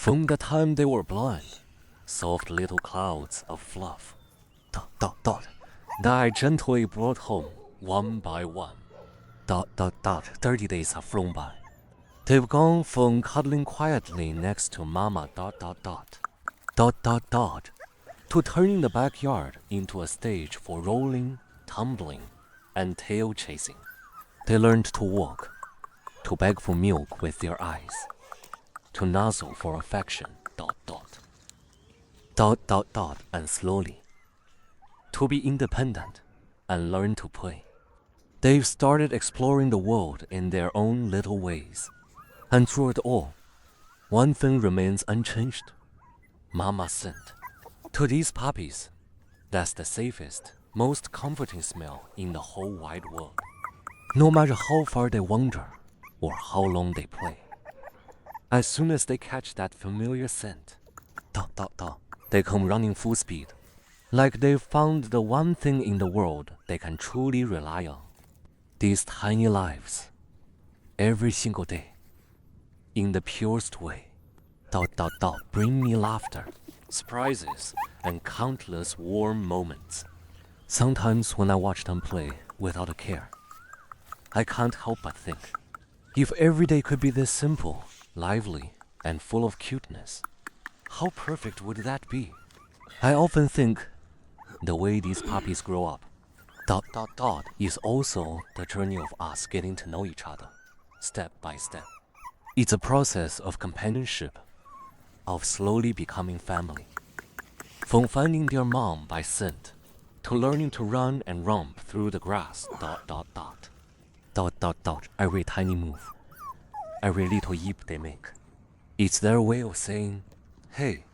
From the time they were blind, soft little clouds of fluff, that I gently brought home one by one. 30 days have flown by. They've gone from cuddling quietly next to Mama to turning the backyard into a stage for rolling, tumbling, and tail chasing. They learned to walk, to beg for milk with their eyes, to nuzzle for affection, and slowly, to be independent and learn to play. They've started exploring the world in their own little ways. And through it all, one thing remains unchanged. Mama's scent. To these puppies, that's the safest, most comforting smell in the whole wide world. No matter how far they wander or how long they play. As soon as they catch that familiar scent, they come running full speed, like they've found the one thing in the world they can truly rely on. These tiny lives, every single day, in the purest way, bring me laughter, surprises, and countless warm moments. Sometimes when I watch them play without a care, I can't help but think, if every day could be this simple, lively, and full of cuteness, how perfect would that be? I often think the way these puppies grow up, is also the journey of us getting to know each other, step by step. It's a process of companionship, of slowly becoming family. From finding their mom by scent, to learning to run and romp through the grass, every tiny move, every little yip they make. It's their way of saying, hey,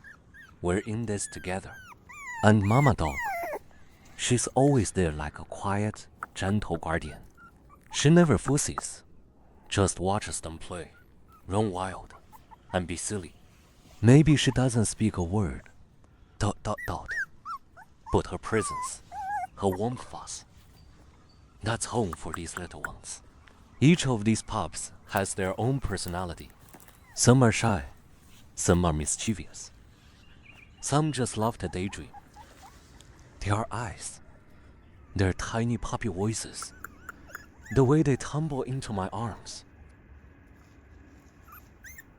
we're in this together. And Mama Dog, she's always there like a quiet, gentle guardian. She never fusses, just watches them play, run wild, and be silly. Maybe she doesn't speak a word, but her presence, her warm fuss, that's home for these little ones. Each of these pups has their own personality. Some are shy, some are mischievous. Some just love to daydream. Their eyes, their tiny puppy voices, the way they tumble into my arms.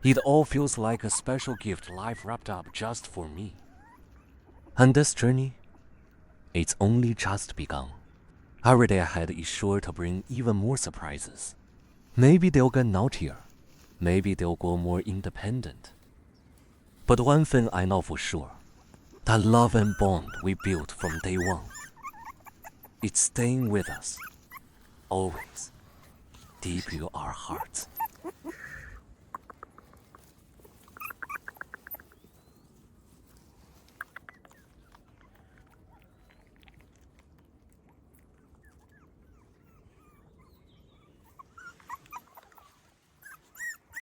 It all feels like a special gift life wrapped up just for me. And this journey, it's only just begun. Every day ahead is sure to bring even more surprises. Maybe they'll get naughtier. Maybe they'll grow more independent. But one thing I know for sure, that love and bond we built from day one, it's staying with us, always, deep in our hearts.